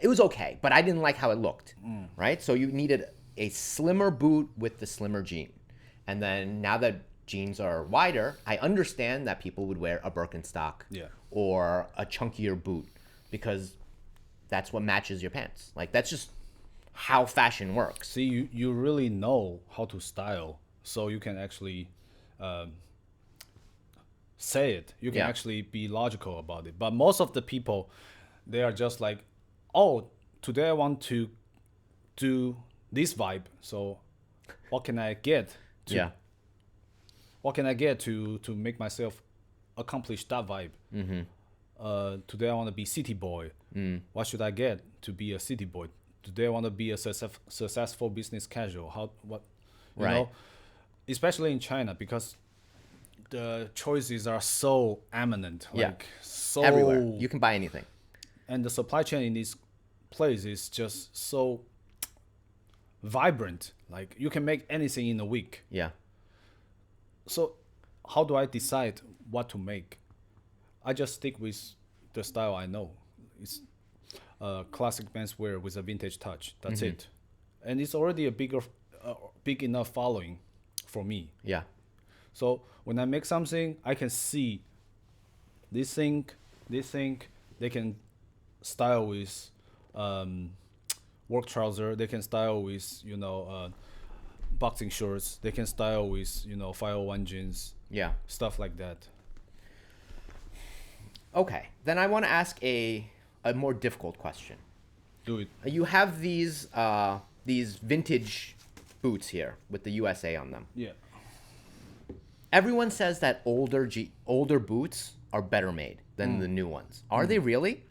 it was okay, but I didn't like how it looked, right? So you needed a slimmer boot with the slimmer jean. And then now that jeans are wider, I understand that people would wear a Birkenstock Yeah. or a chunkier boot because that's what matches your pants. Like, that's just how fashion works. See, you really know how to style, so you can actually say it. You can Yeah. actually be logical about it. But most of the people, they are just like, oh, today I want to do this vibe. So what can I get to Yeah. what can I get to make myself accomplish that vibe? Today I want to be city boy. What should I get to be a city boy? Today I want to be a successful business casual. You Right. know? especially in China, because the choices are so eminent, Yeah. like so Everywhere. You can buy anything. and the supply chain in this place is just so vibrant. Like you can make anything in a week. Yeah. So how do I decide what to make? I just stick with the style I know. It's classic menswear with a vintage touch. That's it, and it's already a big enough following for me. Yeah. So when I make something, I can see this thing, they can style with work trouser. They can style with boxing shorts. They can style with 501 jeans. Yeah. Stuff like that. Okay. Then I want to ask a more difficult question. Do it. You have these vintage boots here with the USA on them. Yeah. Everyone says that older boots are better made than the new ones. Are they really?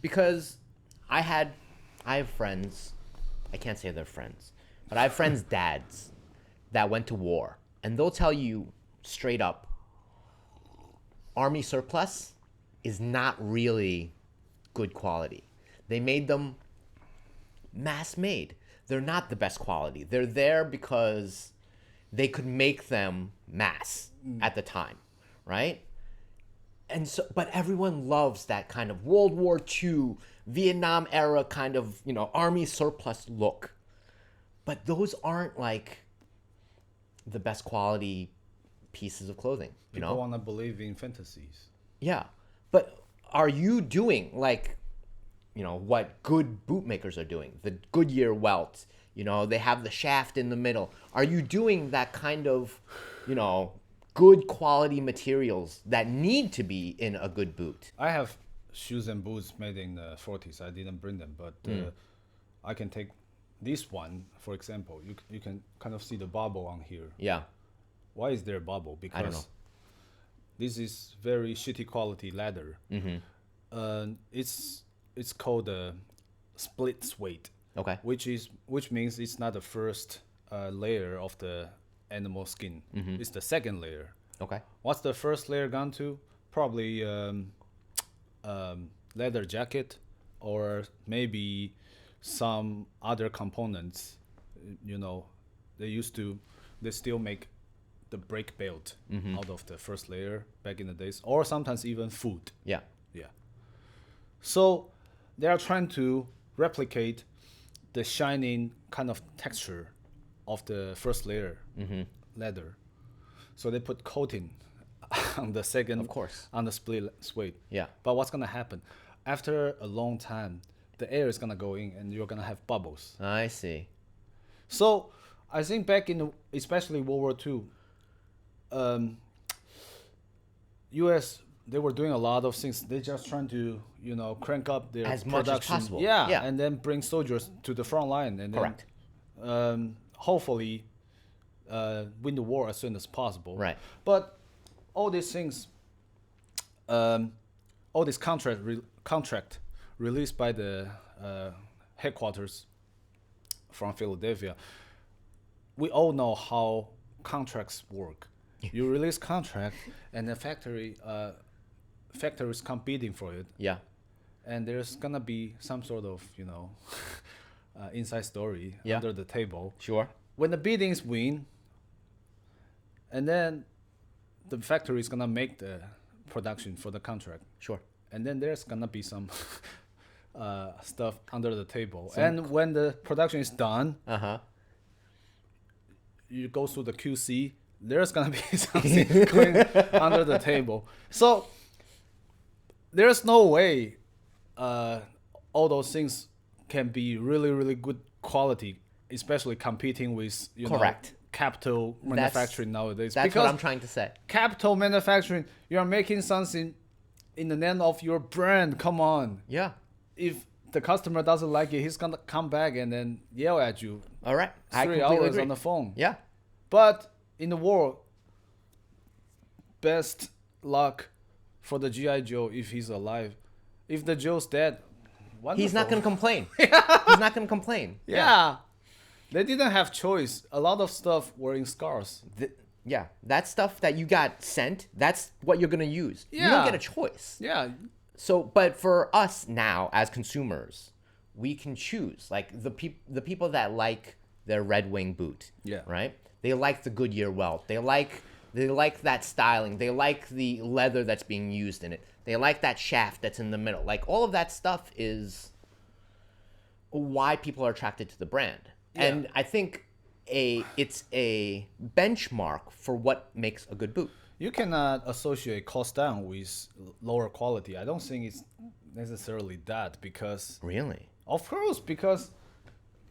Because I have friends, I can't say they're friends, but I have friends' dads that went to war, and they'll tell you straight up, Army surplus is not really good quality. They made them mass made. They're not the best quality. They're there because they could make them mass at the time, right? And so, but everyone loves that kind of World War II, Vietnam era kind of, army surplus look. But those aren't like the best quality pieces of clothing, People want to believe in fantasies. Yeah. But are you doing like, what good bootmakers are doing? The Goodyear welt, they have the shaft in the middle. Are you doing that kind of, good quality materials that need to be in a good boot? I have shoes and boots made in the 40s. I didn't bring them, but I can take this one, for example. You can kind of see the bubble on here. Yeah. Why is there a bubble? Because I don't know. this is very shitty quality leather. It's called a split suede. Okay. Which means it's not the first layer of the animal skin. It's the second layer. Okay. What's the first layer gone to? Probably leather jacket, or maybe some other components. They still make the brake belt out of the first layer back in the days, or sometimes even food. Yeah. Yeah. So they are trying to replicate the shining kind of texture of the first layer leather. So they put coating on the second, Of course. on the split suede. Yeah. But what's gonna happen? After a long time, the air is gonna go in, and you're gonna have bubbles. I see. So I think back in especially World War II, U.S. they were doing a lot of things. They just trying to crank up their As much as production. possible. Yeah, Yeah. and then bring soldiers to the front line, and Correct. then hopefully win the war as soon as possible. Right. But all these things, all this contract released by the headquarters from Philadelphia, we all know how contracts work. You release contract, and the factory is competing for it, Yeah. and there's gonna be some sort of inside story Yeah. under the table. Sure. When the biddings win, and then the factory is gonna make the production for the contract, Sure. and then there's gonna be some stuff under the table. And when the production is done, Uh-huh. you go through the QC, there's gonna be something going under the table. So there's no way all those things can be really, really good quality, especially competing with Correct. capital manufacturing nowadays. That's because what I'm trying to say. capital manufacturing, you're making something in the name of your brand. Come on. Yeah. If the customer doesn't like it, he's gonna come back and then yell at you All right. I 3 completely hours agree. on the phone. Yeah. But in the war, best luck for the GI Joe if he's alive. If the Joe's dead, wonderful. He's not going to complain. He's not going to complain. Yeah. They didn't have choice. A lot of stuff were in scars. Yeah, that stuff that you got sent, that's what you're gonna use. You don't Yeah. get a choice. Yeah. So, but for us now as consumers, we can choose. Like the people that like their Red Wing boot, Yeah. right? They like the Goodyear welt. They like that styling. They like the leather that's being used in it. They like that shaft that's in the middle. Like all of that stuff is why people are attracted to the brand. Yeah. And I think it's a benchmark for what makes a good boot. You cannot associate cost down with lower quality. I don't think it's necessarily that because, Really? of course, because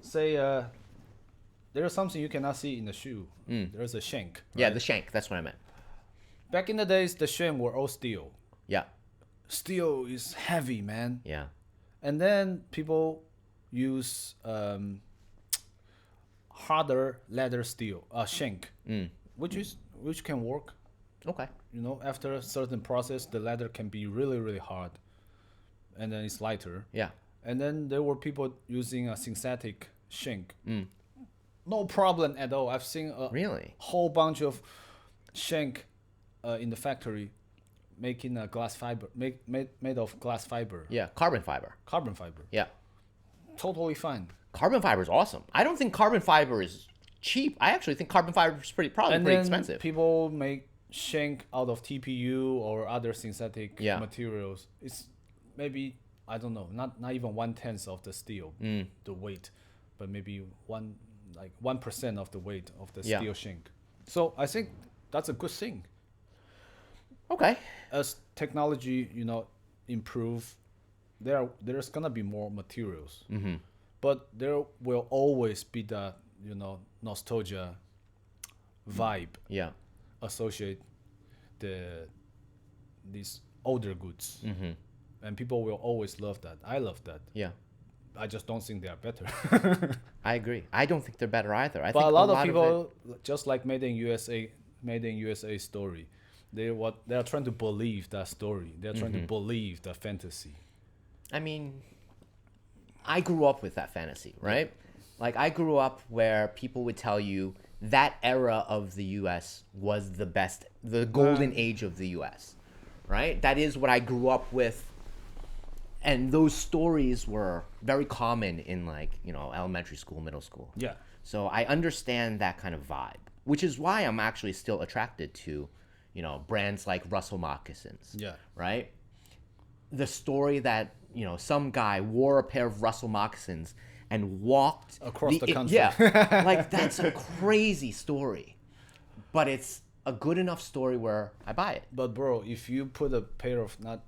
say there's something you cannot see in the shoe. There's a shank. Yeah, right? the shank. That's what I meant. Back in the days, the shank were all steel. Yeah. Steel is heavy, man. Yeah. And then people use harder leather steel, shank, which can work. Okay. You know, after a certain process, the leather can be really, really hard, and then it's lighter. Yeah. And then there were people using a synthetic shank. No problem at all. I've seen a Really? whole bunch of shank in the factory making a glass fiber, made of glass fiber, Yeah. Carbon fiber. carbon fiber. Yeah. Totally fine. Carbon fiber is awesome. I don't think carbon fiber is cheap. I actually think carbon fiber is probably And pretty then expensive. people make shank out of TPU or other synthetic Yeah. materials. It's maybe, I don't know, not even 1/10 of the steel, the weight, but maybe 1% of the weight of the Yeah. steel shank. So I think that's a good thing. Okay. As technology, improve, there's gonna be more materials, but there will always be the nostalgia vibe Yeah. associate these older goods, and people will always love that. I love that. Yeah. I just don't think they are better. I agree. I don't think they're better either. I But think a lot of it- people, just like Made in USA story, they are trying to believe that story. They're trying to believe the fantasy. I mean, I grew up with that fantasy, right? Like I grew up where people would tell you that era of the US was the best, the golden age of the US, right? That is what I grew up with. And those stories were very common in elementary school, middle school. Yeah. So I understand that kind of vibe, which is why I'm actually still attracted to, brands like Russell moccasins. Yeah. Right? The story that, some guy wore a pair of Russell moccasins and walked Across the country. Yeah. Like that's a crazy story. But it's a good enough story where I buy it. But bro, if you put a pair of not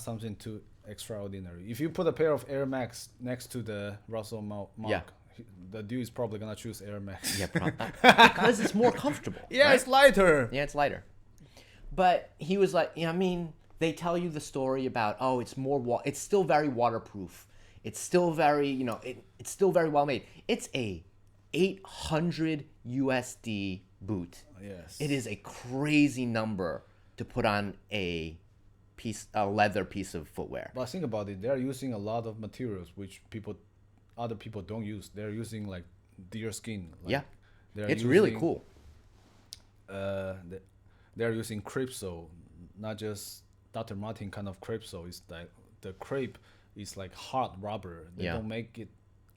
something too extraordinary. If you put a pair of Air Max next to the Russell Mock, Yeah. the dude is probably gonna choose Air Max. Yeah, because it's more comfortable. Yeah, right? it's lighter. Yeah, it's lighter. But he was like, they tell you the story about, it's still very waterproof. It's still very, it's still very well made. It's a 800 USD boot. Yes. It is a crazy number to put on a leather piece of footwear. But think about it. They're using a lot of materials which other people don't use. They're using like deer skin. Yeah. They're It's really using, cool. They're using crepe sole, not just Dr. Martin kind of crepe sole. It's like the crepe is like hard rubber. They Yeah. don't make it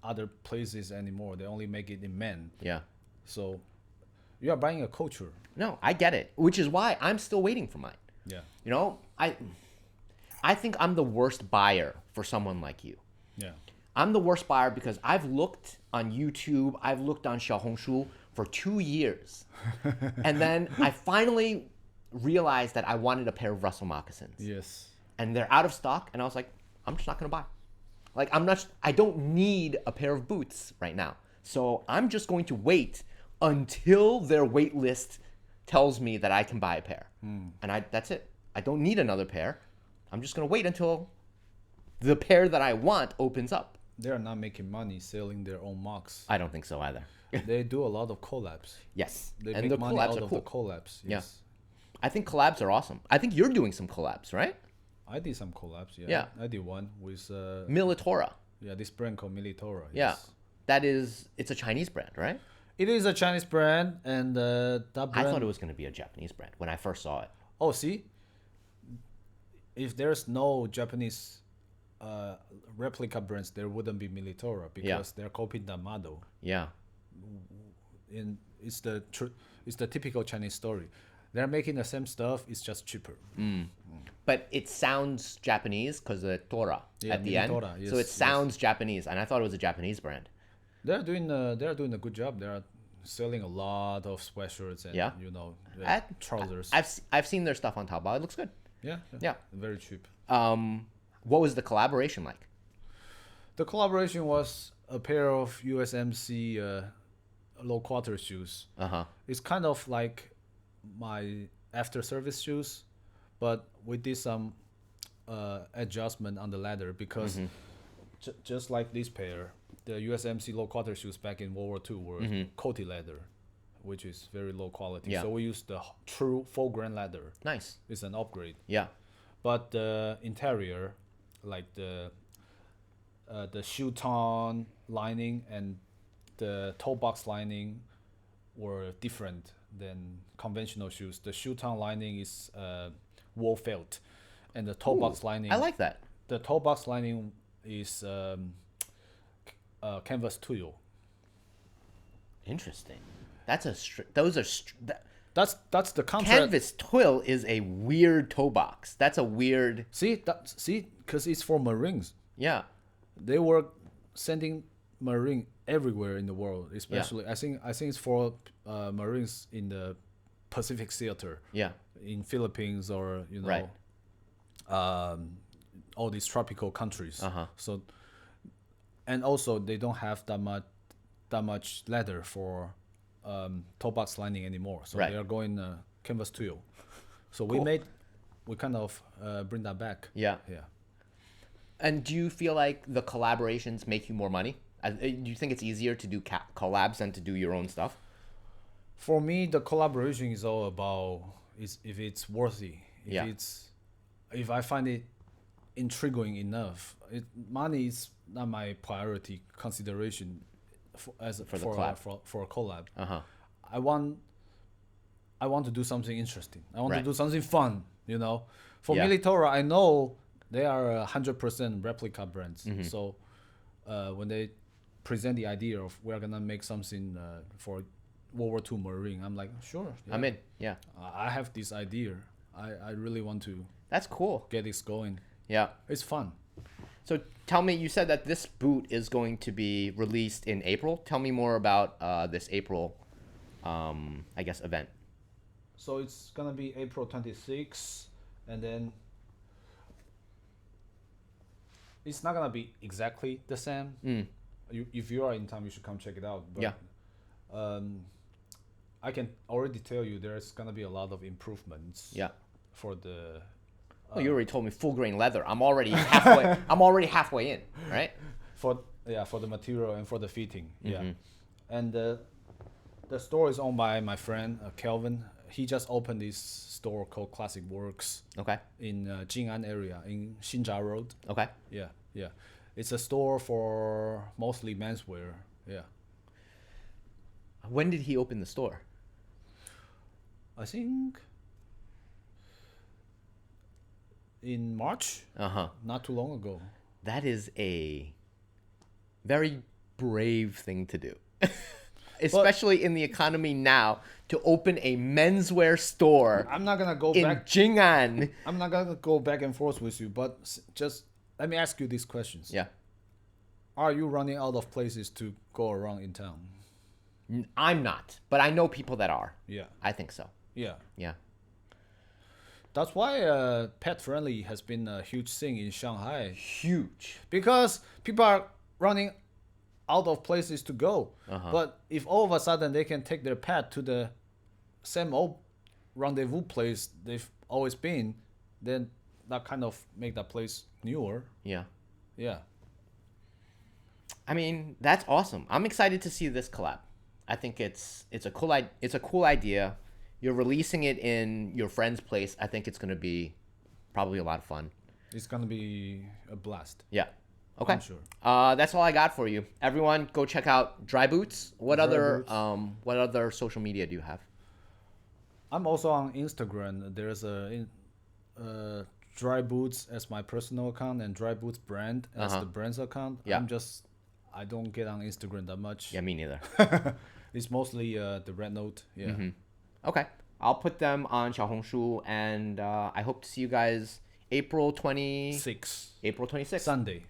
other places anymore. They only make it in men. Yeah. So you are buying a culture. No, I get it, which is why I'm still waiting for mine. Yeah. I think I'm the worst buyer for someone like you. Yeah. I'm the worst buyer because I've looked on YouTube, I've looked on Xiaohongshu for 2 years. And then I finally realized that I wanted a pair of Russell moccasins. Yes. And they're out of stock, and I was like, I'm just not gonna buy. I don't need a pair of boots right now. So I'm just going to wait until their wait list tells me that I can buy a pair. And that's it. I don't need another pair. I'm just gonna wait until the pair that I want opens up. They are not making money selling their own mocks. I don't think so either. They do a lot of collabs. Yes. They And make the money collabs out are of cool. the collabs. Yes. I think collabs are awesome. I think you're doing some collabs, right? I did some collabs. Yeah. Yeah. I did one with Militora. this brand called Militora. Yeah. Yes. It's a Chinese brand, right? It is a Chinese brand, and that I brand. thought it was going to be a Japanese brand when I first saw it. Oh, see, if there's no Japanese replica brands, there wouldn't be Militora because they're copying the model. Yeah. In it's the typical Chinese story. They're making the same stuff. It's just cheaper. But it sounds Japanese because of the Tora at the end. Militora, So it sounds Japanese, and I thought it was a Japanese brand. They're doing a good job. They're selling a lot of sweatshirts and trousers. I've seen their stuff on Taobao. It looks good. Yeah. Very cheap. What was the collaboration like? The collaboration was a pair of USMC low quarter shoes. It's kind of like my after service shoes, but we did some adjustment on the leather because just like this pair, the USMC low quarter shoes back in World War II were coated leather, which is very low quality. Yeah. So we used the true full grain leather. Nice. It's an upgrade. Yeah. But the interior, like the shoe tone lining and the toe box lining were different than conventional shoes. The shoe tone lining is wool felt, and the toe box lining. I like that. The toe box lining is canvas twill. Interesting. That's those are That's the contrast. canvas twill is a weird toe box. That's a weird. See, because it's for Marines. Yeah. They were sending Marine everywhere in the world, especially I think it's for Marines in the Pacific Theater. Yeah. In Philippines or Right. All these tropical countries. Uh-huh. So, and also they don't have that much leather for toe box lining anymore. So Right. they are going canvas twill. So Cool. we kind of bring that back. Yeah. Yeah. And do you feel like the collaborations make you more money? Do you think it's easier to do collabs than to do your own stuff? For me, the collaboration is all about if it's worthy. If I find it intriguing enough. Money is not my priority consideration for a collab. Uh-huh. I want to do something interesting. I want Right. to do something fun. For Yeah. Militora, I know they are 100% replica brands. So when they present the idea of we're gonna make something for World War II Marine, I'm like, sure. Yeah. I'm in. Yeah. I have this idea. I really want to That's cool. get this going. Yeah. It's fun. So tell me, you said that this boot is going to be released in April. Tell me more about this April, I guess, event. So it's gonna be April 26th, and then it's not gonna be exactly the same. If you are in town, you should come check it out. But, Yeah. I can already tell you there's gonna be a lot of improvements. Yeah. For the Well, you already told me full grain leather. I'm already halfway. I'm already halfway in, right? for the material and for the fitting. Yeah. And the store is owned by my friend Kelvin. He just opened this store called Classic Works Okay. in Jing'an area in Xinjia Road. Okay. Yeah. It's a store for mostly menswear. Yeah. When did he open the store? I think in March, not too long ago. That is a very brave thing to do. Especially in the economy now, to open a menswear store I'm not gonna go in back. Jing'an. I'm not gonna go back and forth with you, but just let me ask you these questions. Yeah. Are you running out of places to go around in town? I'm not, but I know people that are. Yeah. I think so. Yeah. Yeah. That's why pet friendly has been a huge thing in Shanghai Huge. because people are running out of places to go. But if all of a sudden they can take their pet to the same old rendezvous place they've always been, then that kind of make that place newer. Yeah. Yeah. I mean, that's awesome. I'm excited to see this collab. I think it's a cool idea. You're releasing it in your friend's place. I think it's going to be probably a lot of fun. It's gonna be a blast. Yeah. Okay. I'm sure. That's all I got for you. Everyone, go check out Dryboots. What other social media do you have? I'm also on Instagram. There's a Dryboots as my personal account and Dryboots brand as the brand's account. Yeah. I don't get on Instagram that much. Yeah, me neither. It's mostly the Red Note. Yeah. Okay. I'll put them on Xiaohongshu, and I hope to see you guys April 26th.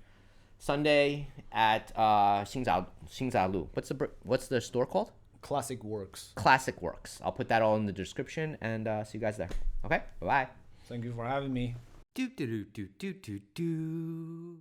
Sunday at Xingzhalu. What's the store called? Classic Works. Classic Works. I'll put that all in the description, and see you guys there. Okay. Bye bye. Thank you for having me. Do do do do do do do.